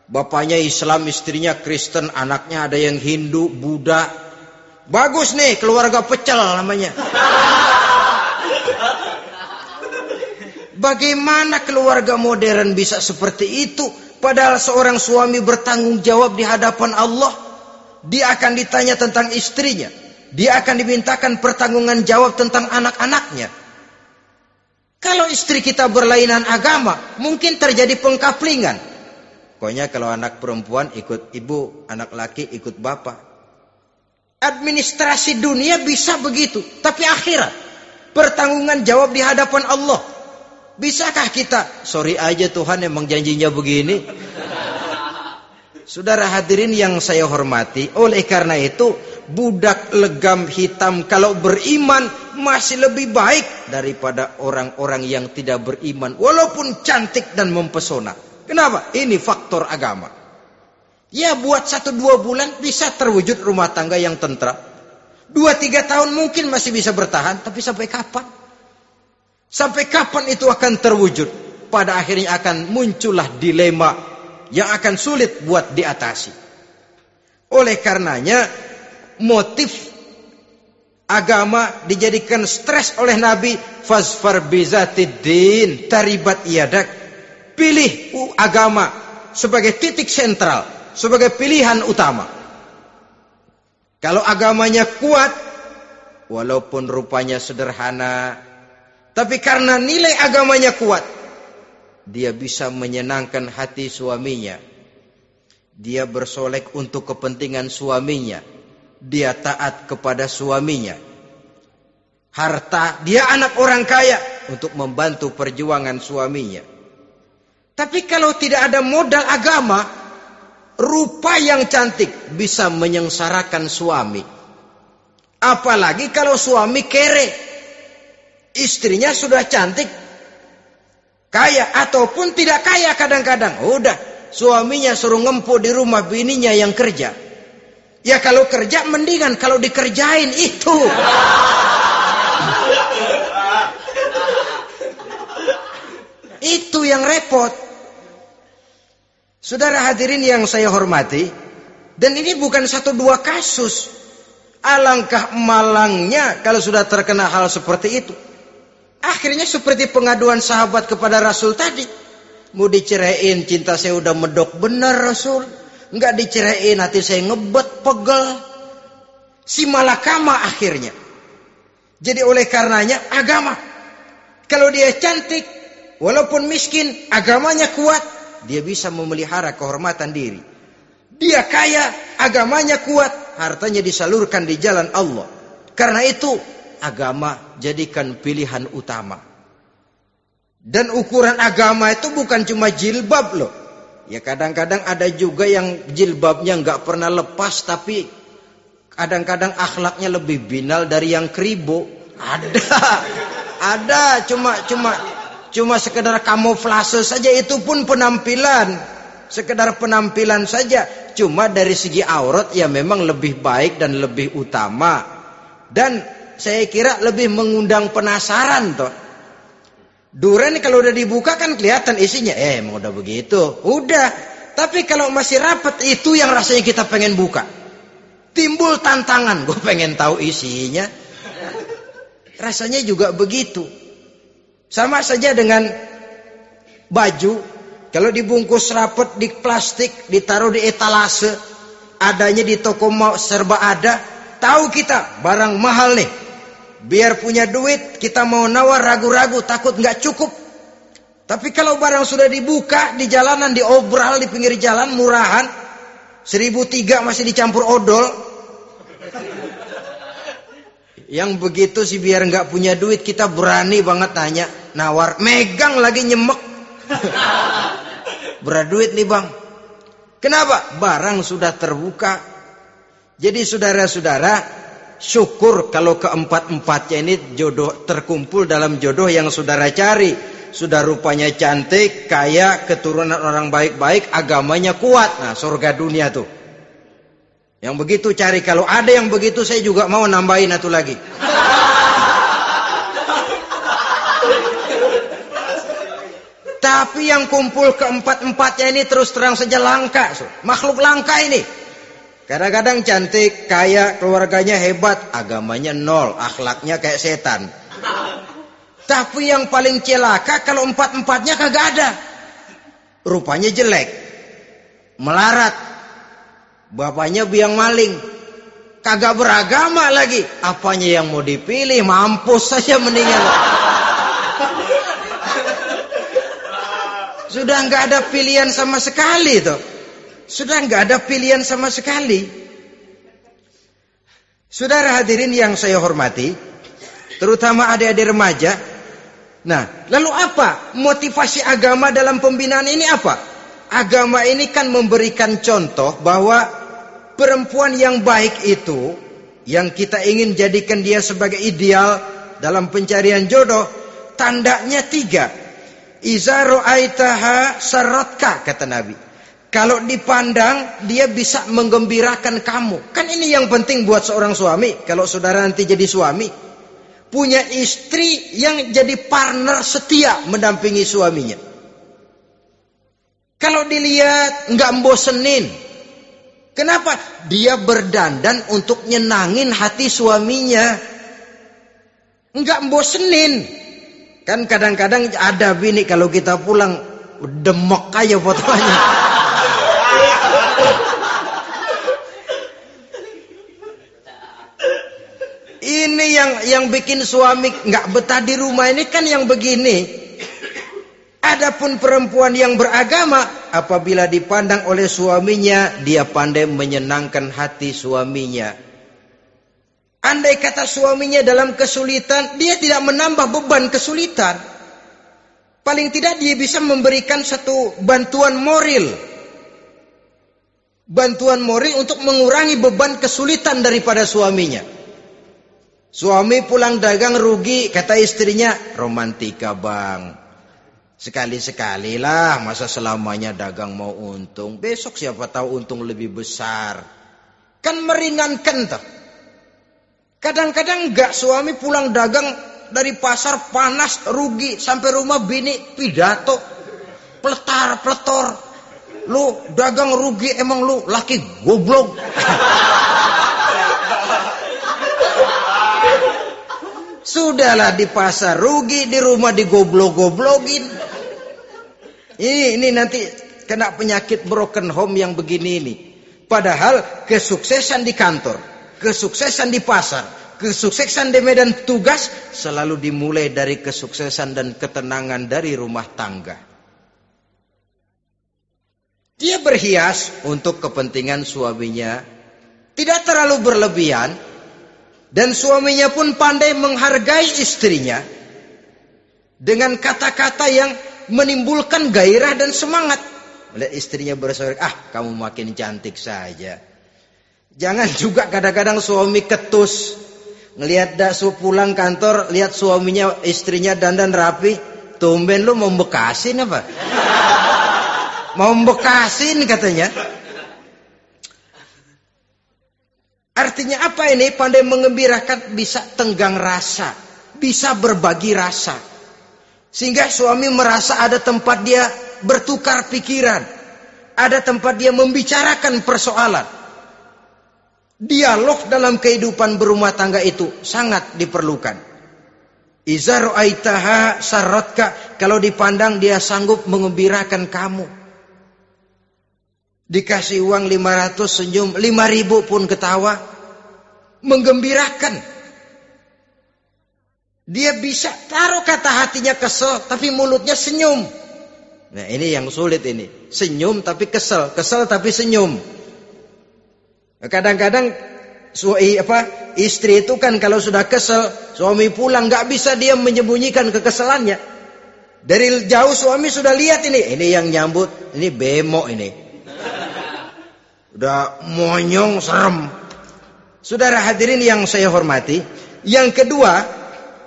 Bapaknya Islam, istrinya Kristen, anaknya ada yang Hindu, Buddha. Bagus nih, keluarga pecel namanya. Bagaimana keluarga modern bisa seperti itu? Padahal seorang suami bertanggung jawab di hadapan Allah. Dia akan ditanya tentang istrinya. Dia akan dimintakan pertanggungan jawab tentang anak-anaknya. Kalau istri kita berlainan agama, mungkin terjadi pengkaplingan. Pokoknya kalau anak perempuan ikut ibu, anak laki ikut bapak. Administrasi dunia bisa begitu. Tapi akhirat, pertanggungan jawab di hadapan Allah. Bisakah kita? Sorry aja Tuhan emang janjinya begini. Saudara hadirin yang saya hormati, oleh karena itu budak legam hitam kalau beriman masih lebih baik daripada orang-orang yang tidak beriman walaupun cantik dan mempesona. Kenapa? Ini faktor agama. Ya buat 1-2 bulan bisa terwujud rumah tangga yang tentram. 2-3 tahun mungkin masih bisa bertahan, tapi sampai kapan? Sampai kapan itu akan terwujud? Pada akhirnya akan muncullah dilema yang akan sulit buat diatasi. Oleh karenanya motif agama dijadikan stres oleh Nabi. Fasfar bizatiddin taribat yadak. Pilih agama sebagai titik sentral, sebagai pilihan utama. Kalau agamanya kuat, walaupun rupanya sederhana, tapi karena nilai agamanya kuat, dia bisa menyenangkan hati suaminya. Dia bersolek untuk kepentingan suaminya. Dia taat kepada suaminya. Harta, dia anak orang kaya untuk membantu perjuangan suaminya. Tapi kalau tidak ada modal agama, rupa yang cantik bisa menyengsarakan suami. Apalagi kalau suami kere. Istrinya sudah cantik, kaya ataupun tidak kaya kadang-kadang. Udah, suaminya suruh ngempuk di rumah, bininya yang kerja. Ya kalau kerja mendingan kalau dikerjain itu. Itu yang repot. Saudara hadirin yang saya hormati, dan ini bukan satu dua kasus. Alangkah malangnya kalau sudah terkena hal seperti itu. Akhirnya seperti pengaduan sahabat kepada Rasul tadi. Mau diceraiin, cinta saya udah medok benar Rasul. Enggak diceraiin, hati saya ngebet, pegel. Si malakama akhirnya. Jadi oleh karenanya agama. Kalau dia cantik, walaupun miskin, agamanya kuat, dia bisa memelihara kehormatan diri. Dia kaya, agamanya kuat, hartanya disalurkan di jalan Allah. Karena itu, agama jadikan pilihan utama. Dan ukuran agama itu bukan cuma jilbab loh. Ya kadang-kadang ada juga yang jilbabnya nggak pernah lepas, tapi kadang-kadang akhlaknya lebih binal dari yang keribo. Ada cuma sekedar kamuflase saja, itu pun penampilan, sekedar penampilan saja. Cuma dari segi aurat ya memang lebih baik dan lebih utama, dan saya kira lebih mengundang penasaran toh. Duren kalau udah dibuka kan kelihatan isinya. Emang udah begitu. Udah. Tapi kalau masih rapat, itu yang rasanya kita pengen buka. Timbul tantangan. Gue pengen tahu isinya. Rasanya juga begitu. Sama saja dengan baju. Kalau dibungkus rapat di plastik, ditaruh di etalase, adanya di toko serba ada. Tahu kita barang mahal nih. Biar punya duit, kita mau nawar ragu-ragu, takut nggak cukup. Tapi kalau barang sudah dibuka di jalanan, diobral di pinggir jalan, murahan, 1.003 masih dicampur odol. Yang begitu sih biar nggak punya duit, kita berani banget tanya, nawar, megang lagi nyemek. Berat duit nih bang. Kenapa? Barang sudah terbuka. Jadi saudara-saudara, syukur kalau keempat-empatnya ini jodoh terkumpul dalam jodoh yang saudara cari. Sudah rupanya cantik, kaya, keturunan orang baik-baik, agamanya kuat. Nah, surga dunia tuh. Yang begitu cari. Kalau ada yang begitu, saya juga mau nambahin satu lagi. Tapi yang kumpul keempat-empatnya ini terus terang saja langka. Makhluk langka ini. Kadang-kadang cantik, kaya, keluarganya hebat, agamanya nol, akhlaknya kayak setan. Tapi yang paling celaka kalau empat-empatnya kagak ada. Rupanya jelek, melarat, bapaknya biang maling, kagak beragama lagi. Apanya yang mau dipilih? Mampus saja mendingan. Sudah nggak ada pilihan sama sekali tuh. Sudah nggak ada pilihan sama sekali. Saudara hadirin yang saya hormati, terutama adik-adik remaja. Nah, lalu apa motivasi agama dalam pembinaan ini apa? Agama ini kan memberikan contoh bahwa perempuan yang baik itu, yang kita ingin jadikan dia sebagai ideal dalam pencarian jodoh, tandanya 3. Iza ra'aitaha sarratka, kata Nabi. Kalau dipandang, dia bisa menggembirakan kamu. Kan ini yang penting buat seorang suami. Kalau saudara nanti jadi suami, punya istri yang jadi partner setia mendampingi suaminya. Kalau dilihat nggak bosenin. Kenapa? Dia berdandan untuk nyenangin hati suaminya. Nggak bosenin. Kan kadang-kadang ada bini kalau kita pulang demok aja fotonya. Ini yang bikin suami nggak betah di rumah ini kan yang begini. Adapun perempuan yang beragama, apabila dipandang oleh suaminya, dia pandai menyenangkan hati suaminya. Andai kata suaminya dalam kesulitan, dia tidak menambah beban kesulitan. Paling tidak dia bisa memberikan satu bantuan moral. Bantuan moral untuk mengurangi beban kesulitan daripada suaminya. Suami pulang dagang rugi, kata istrinya, romantika bang. Sekali-sekali lah, masa selamanya dagang mau untung. Besok siapa tahu untung lebih besar. Kan meringankan toh. Kadang-kadang enggak, suami pulang dagang dari pasar panas, rugi. Sampai rumah bini pidato. Pletar-pletor. Lu dagang rugi, emang lu laki goblok. Sudahlah di pasar rugi, di rumah digoblok-goblokin. Ini nanti kena penyakit broken home yang begini ini. Padahal kesuksesan di kantor, kesuksesan di pasar, kesuksesan di medan tugas selalu dimulai dari kesuksesan dan ketenangan dari rumah tangga. Dia berhias untuk kepentingan suaminya, tidak terlalu berlebihan, dan suaminya pun pandai menghargai istrinya dengan kata-kata yang menimbulkan gairah dan semangat. Melihat istrinya bersorak, kamu makin cantik saja. Jangan juga kadang-kadang suami ketus. Ngelihat pulang kantor, lihat suaminya, istrinya dandan rapi. Tumben lu mau bekasin apa? Mau bekasin katanya. Artinya apa ini? Pandai mengembirakan, bisa tenggang rasa, bisa berbagi rasa. Sehingga suami merasa ada tempat dia bertukar pikiran. Ada tempat dia membicarakan persoalan. Dialog dalam kehidupan berumah tangga itu sangat diperlukan. Iza ra'aitaha sarratka, kalau dipandang dia sanggup mengembirakan kamu. Dikasih uang 500 senyum, 5.000 pun ketawa. Menggembirakan. Dia bisa taruh kata hatinya kesel, tapi mulutnya senyum. Nah ini yang sulit ini. Senyum tapi kesel, kesel tapi senyum. Kadang-kadang istri itu kan kalau sudah kesel, suami pulang nggak bisa dia menyembunyikan kekesalannya. Dari jauh suami sudah lihat ini yang nyambut, ini bemo ini. Udah monyong serem. Saudara hadirin yang saya hormati, yang kedua,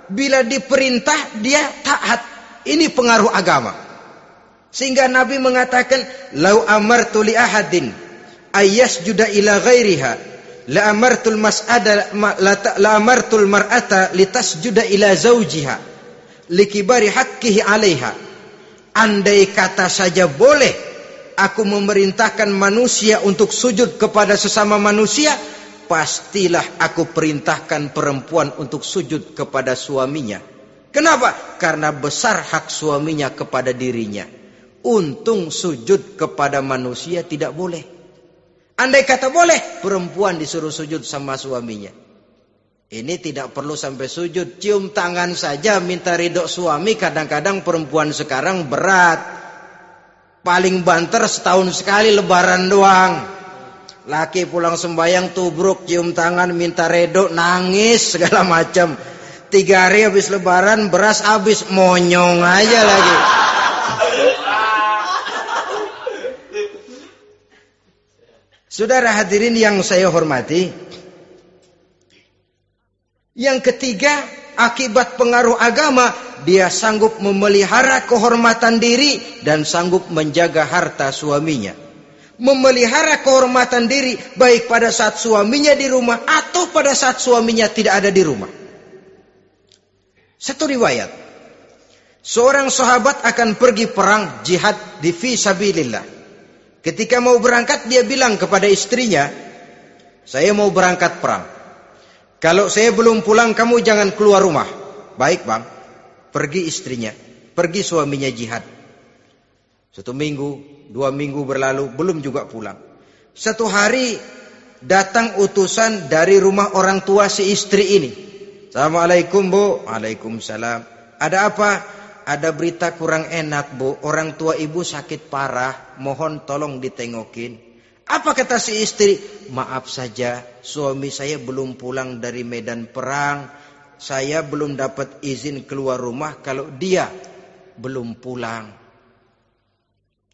bila diperintah dia taat. Ini pengaruh agama. Sehingga Nabi mengatakan, "Lau amartu li ahadin ayyasjuda ila ghairiha, la amartul mar'ata litasjuda ila zawjiha, likibari haqqihi 'alaiha." Andai kata saja boleh aku memerintahkan manusia untuk sujud kepada sesama manusia, pastilah aku perintahkan perempuan untuk sujud kepada suaminya. Kenapa? Karena besar hak suaminya kepada dirinya. Untung sujud kepada manusia tidak boleh. Andai kata boleh, perempuan disuruh sujud sama suaminya. Ini tidak perlu sampai sujud, cium tangan saja minta ridho suami. Kadang-kadang perempuan sekarang berat. Paling banter setahun sekali lebaran doang. Laki pulang sembahyang tubruk, cium tangan, minta redo, nangis segala macam. 3 hari habis lebaran, beras habis, monyong aja lagi. Saudara hadirin yang saya hormati, yang ketiga, akibat pengaruh agama, dia sanggup memelihara kehormatan diri dan sanggup menjaga harta suaminya. Memelihara kehormatan diri baik pada saat suaminya di rumah atau pada saat suaminya tidak ada di rumah. Satu riwayat, Seorang sahabat akan pergi perang jihad di fi sabilillah. Ketika mau berangkat dia bilang kepada istrinya, saya mau berangkat perang. Kalau saya belum pulang kamu jangan keluar rumah. Baik bang. Pergi istrinya, pergi suaminya jihad. 1 minggu, 2 minggu berlalu, belum juga pulang. Satu hari datang utusan dari rumah orang tua si istri ini. Assalamualaikum bu. Waalaikumsalam. Ada apa? Ada berita kurang enak bu. Orang tua ibu sakit parah. Mohon tolong ditengokin. Apa kata si istri? Maaf saja, suami saya belum pulang dari medan perang. Saya belum dapat izin keluar rumah kalau dia belum pulang.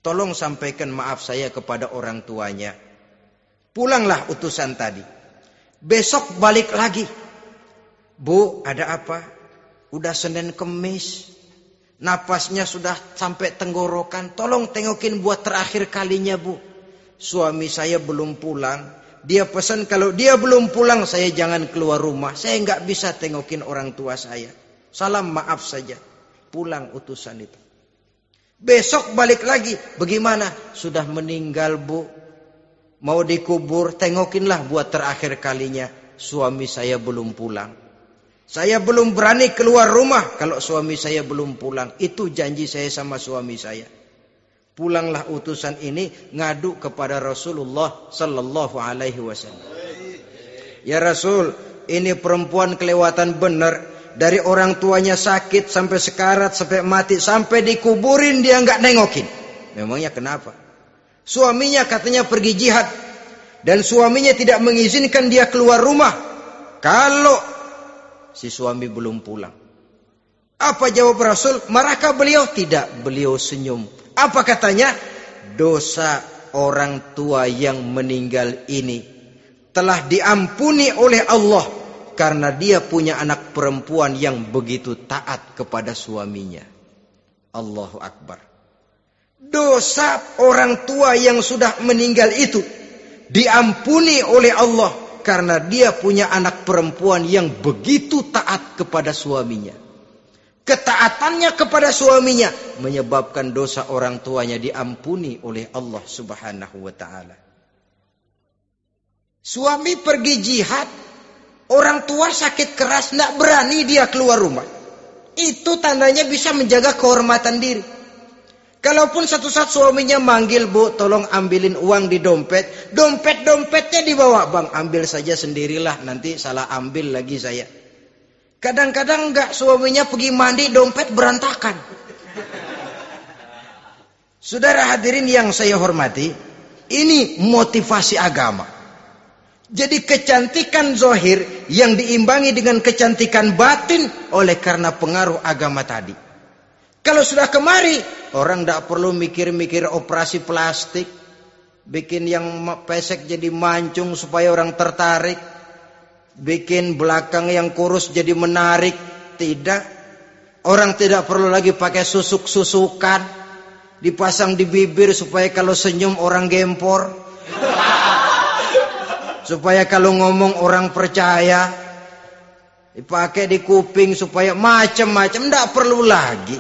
Tolong sampaikan maaf saya kepada orang tuanya. Pulanglah utusan tadi. Besok balik lagi. Bu, ada apa? Udah Senin Kemis. Napasnya sudah sampai tenggorokan. Tolong tengokin buat terakhir kalinya bu. Suami saya belum pulang. Dia pesan kalau dia belum pulang saya jangan keluar rumah. Saya nggak bisa tengokin orang tua saya. Salam maaf saja. Pulang utusan itu. Besok balik lagi. Bagaimana? Sudah meninggal bu. Mau dikubur. Tengokinlah buat terakhir kalinya. Suami saya belum pulang. Saya belum berani keluar rumah kalau suami saya belum pulang. Itu janji saya sama suami saya. Pulanglah utusan ini ngadu kepada Rasulullah sallallahu alaihi wasallam. Ya Rasul, ini perempuan kelewatan benar. Dari orang tuanya sakit sampai sekarat, sampai mati, sampai dikuburin dia nggak nengokin. Memangnya kenapa? Suaminya katanya pergi jihad. Dan suaminya tidak mengizinkan dia keluar rumah. Kalau si suami belum pulang. Apa jawab Rasul? Marahkah beliau? Tidak, beliau senyum. Apa katanya? Dosa orang tua yang meninggal ini telah diampuni oleh Allah karena dia punya anak perempuan yang begitu taat kepada suaminya. Allahu Akbar. Dosa orang tua yang sudah meninggal itu diampuni oleh Allah karena dia punya anak perempuan yang begitu taat kepada suaminya. Ketaatannya kepada suaminya menyebabkan dosa orang tuanya diampuni oleh Allah Subhanahu wa taala. Suami pergi jihad, orang tua sakit keras, tidak berani dia keluar rumah. Itu tandanya bisa menjaga kehormatan diri. Kalaupun satu saat suaminya manggil, bu, tolong ambilin uang di dompet. Dompetnya dibawa, bang, ambil saja sendirilah, nanti salah ambil lagi saya. Kadang-kadang enggak, suaminya pergi mandi, dompet berantakan. Saudara hadirin yang saya hormati, ini motivasi agama. Jadi kecantikan zahir yang diimbangi dengan kecantikan batin oleh karena pengaruh agama tadi. Kalau sudah kemari, orang tidak perlu mikir-mikir operasi plastik, bikin yang pesek jadi mancung supaya orang tertarik, bikin belakang yang kurus jadi menarik. Tidak. Orang tidak perlu lagi pakai susuk-susukan, dipasang di bibir supaya kalau senyum orang gempor, supaya kalau ngomong orang percaya, dipakai di kuping supaya macam-macam. Tidak perlu lagi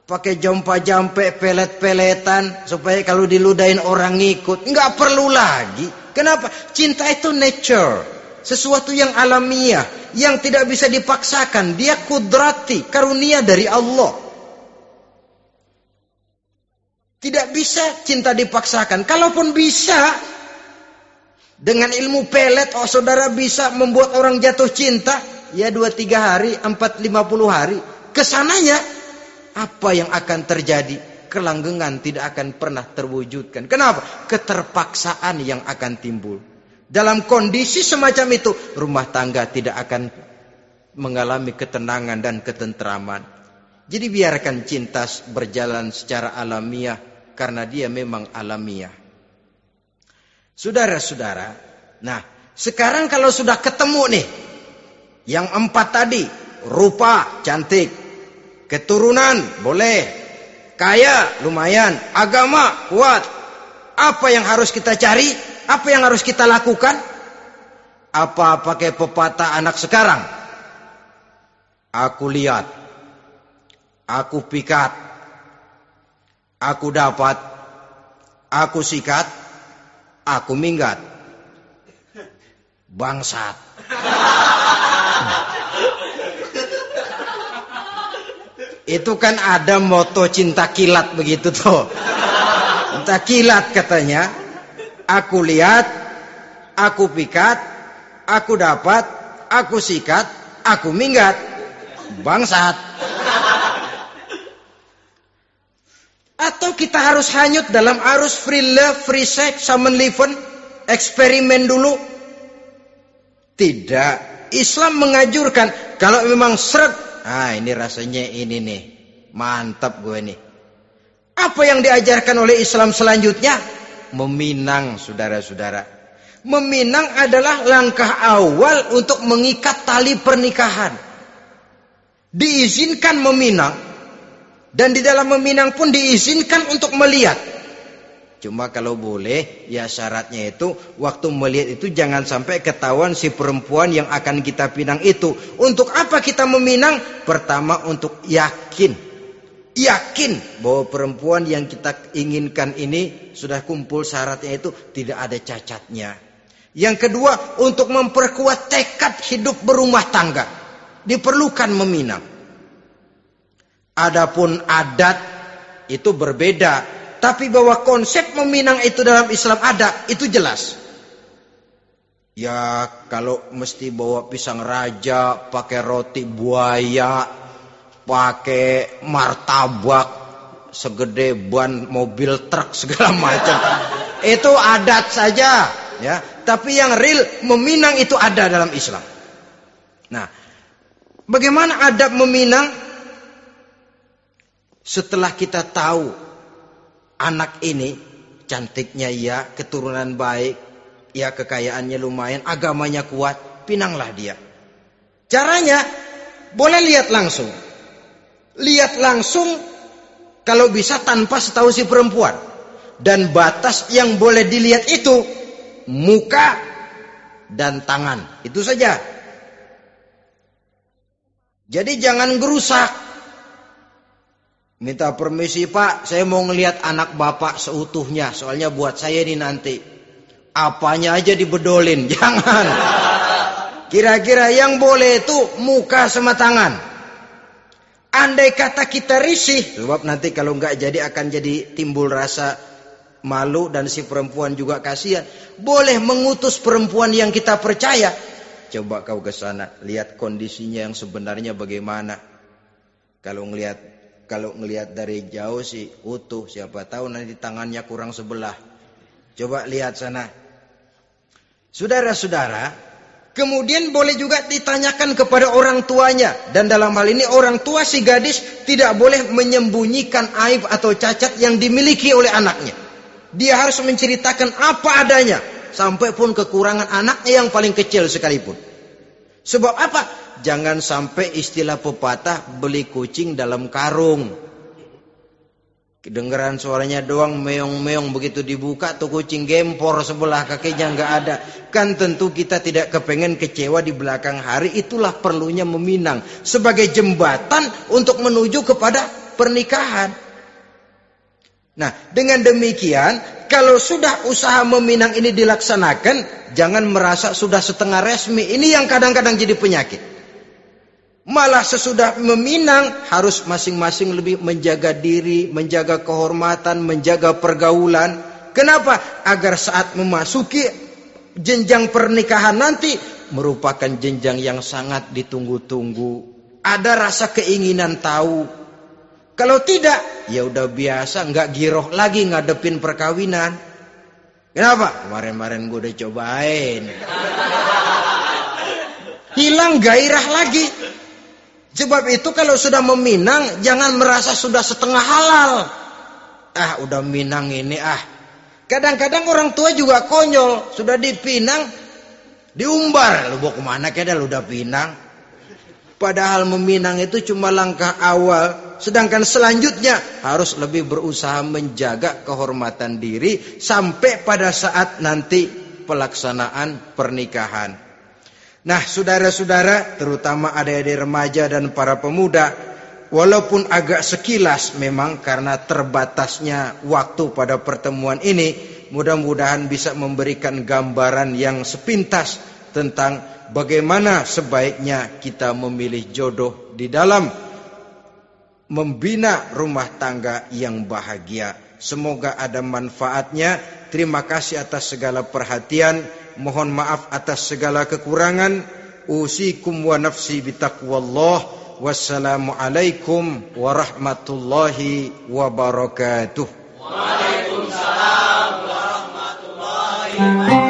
pakai jompa-jampe, pelet-peletan supaya kalau diludahin orang ngikut. Enggak perlu lagi. Kenapa? Cinta itu nature, sesuatu yang alamiah, yang tidak bisa dipaksakan. Dia kudrati, karunia dari Allah. Tidak bisa cinta dipaksakan. Kalaupun bisa, dengan ilmu pelet, oh saudara bisa membuat orang jatuh cinta, ya 2-3 hari, 4-50 hari. Kesananya, apa yang akan terjadi? Kelanggengan tidak akan pernah terwujudkan. Kenapa? Keterpaksaan yang akan timbul. Dalam kondisi semacam itu, rumah tangga tidak akan mengalami ketenangan dan ketentraman. Jadi biarkan cinta berjalan secara alamiah, karena dia memang alamiah. Saudara-saudara, nah sekarang kalau sudah ketemu nih, yang 4 tadi, rupa cantik, keturunan boleh, kaya lumayan, agama kuat. Apa yang harus kita cari? Apa yang harus kita lakukan? Apa pakai pepatah anak sekarang? Aku lihat, aku pikat, aku dapat, aku sikat, aku minggat. Bangsat. Itu kan ada moto cinta kilat begitu tuh. Cinta kilat katanya. Aku lihat, aku pikat, aku dapat, aku sikat, aku minggat. Bangsat. Atau kita harus hanyut dalam arus free love, free sex, summon liven, eksperimen dulu? Tidak. Islam menganjurkan kalau memang seret, ini rasanya ini nih, mantap gue nih. Apa yang diajarkan oleh Islam selanjutnya? Meminang, saudara-saudara. Meminang adalah langkah awal untuk mengikat tali pernikahan. Diizinkan meminang, dan di dalam meminang pun diizinkan untuk melihat. Cuma kalau boleh, ya syaratnya itu waktu melihat itu jangan sampai ketahuan si perempuan yang akan kita pinang itu. Untuk apa kita meminang? Pertama untuk yakin bahwa perempuan yang kita inginkan ini sudah kumpul syaratnya itu, tidak ada cacatnya. Yang kedua, untuk memperkuat tekad hidup berumah tangga, diperlukan meminang. Adapun adat itu berbeda. Tapi bahwa konsep meminang itu dalam Islam ada, itu jelas. Ya kalau mesti bawa pisang raja, pakai roti buaya, pakai martabak segede ban mobil truk segala macam, itu adat saja, ya. Tapi yang real meminang itu ada dalam Islam. Nah, bagaimana adab meminang? Setelah kita tahu anak ini cantiknya ya, keturunan baik, ya kekayaannya lumayan, agamanya kuat, pinanglah dia. Caranya boleh lihat langsung. Lihat langsung kalau bisa tanpa setahu si perempuan. Dan batas yang boleh dilihat itu muka dan tangan. Itu saja. Jadi jangan gerusak. Minta permisi Pak, saya mau ngelihat anak Bapak seutuhnya. Soalnya buat saya ini nanti. Apanya aja dibedolin, jangan. Kira-kira yang boleh itu muka sama tangan. Andai kata kita risih, sebab nanti kalau nggak jadi akan jadi timbul rasa malu dan si perempuan juga kasihan. Boleh mengutus perempuan yang kita percaya. Coba kau ke sana, lihat kondisinya yang sebenarnya bagaimana. Kalau ngelihat dari jauh sih utuh, siapa tahu nanti tangannya kurang sebelah. Coba lihat sana. Saudara-saudara, kemudian boleh juga ditanyakan kepada orang tuanya. Dan dalam hal ini orang tua si gadis tidak boleh menyembunyikan aib atau cacat yang dimiliki oleh anaknya. Dia harus menceritakan apa adanya, sampai pun kekurangan anaknya yang paling kecil sekalipun. Sebab apa? Jangan sampai istilah pepatah beli kucing dalam karung. Kedengeran suaranya doang meong-meong, begitu dibuka tuh kucing gempor sebelah kakinya nggak ada. Kan tentu kita tidak kepengen kecewa di belakang hari. Itulah perlunya meminang sebagai jembatan untuk menuju kepada pernikahan. Nah, dengan demikian kalau sudah usaha meminang ini dilaksanakan, jangan merasa sudah setengah resmi. Ini yang kadang-kadang jadi penyakit. Malah sesudah meminang harus masing-masing lebih menjaga diri, menjaga kehormatan, menjaga pergaulan. Kenapa? Agar saat memasuki jenjang pernikahan nanti merupakan jenjang yang sangat ditunggu-tunggu. Ada rasa keinginan tahu. Kalau tidak, ya udah biasa, nggak giroh lagi ngadepin perkawinan. Kenapa? Kemarin-kemarin gue udah cobain. Hilang gairah lagi. Sebab itu kalau sudah meminang, jangan merasa sudah setengah halal. Udah minang ini Kadang-kadang orang tua juga konyol. Sudah dipinang, diumbar. Lu mau kemana kayaknya lu udah pinang. Padahal meminang itu cuma langkah awal. Sedangkan selanjutnya harus lebih berusaha menjaga kehormatan diri sampai pada saat nanti pelaksanaan pernikahan. Nah, saudara-saudara, terutama adik-adik remaja dan para pemuda, walaupun agak sekilas memang karena terbatasnya waktu pada pertemuan ini, mudah-mudahan bisa memberikan gambaran yang sepintas tentang bagaimana sebaiknya kita memilih jodoh di dalam membina rumah tangga yang bahagia. Semoga ada manfaatnya. Terima kasih atas segala perhatian. Mohon maaf atas segala kekurangan. Usikum wa nafsi bitaqwallah. Wassalamualaikum warahmatullahi wabarakatuh. Waalaikumsalam warahmatullahi wabarakatuh.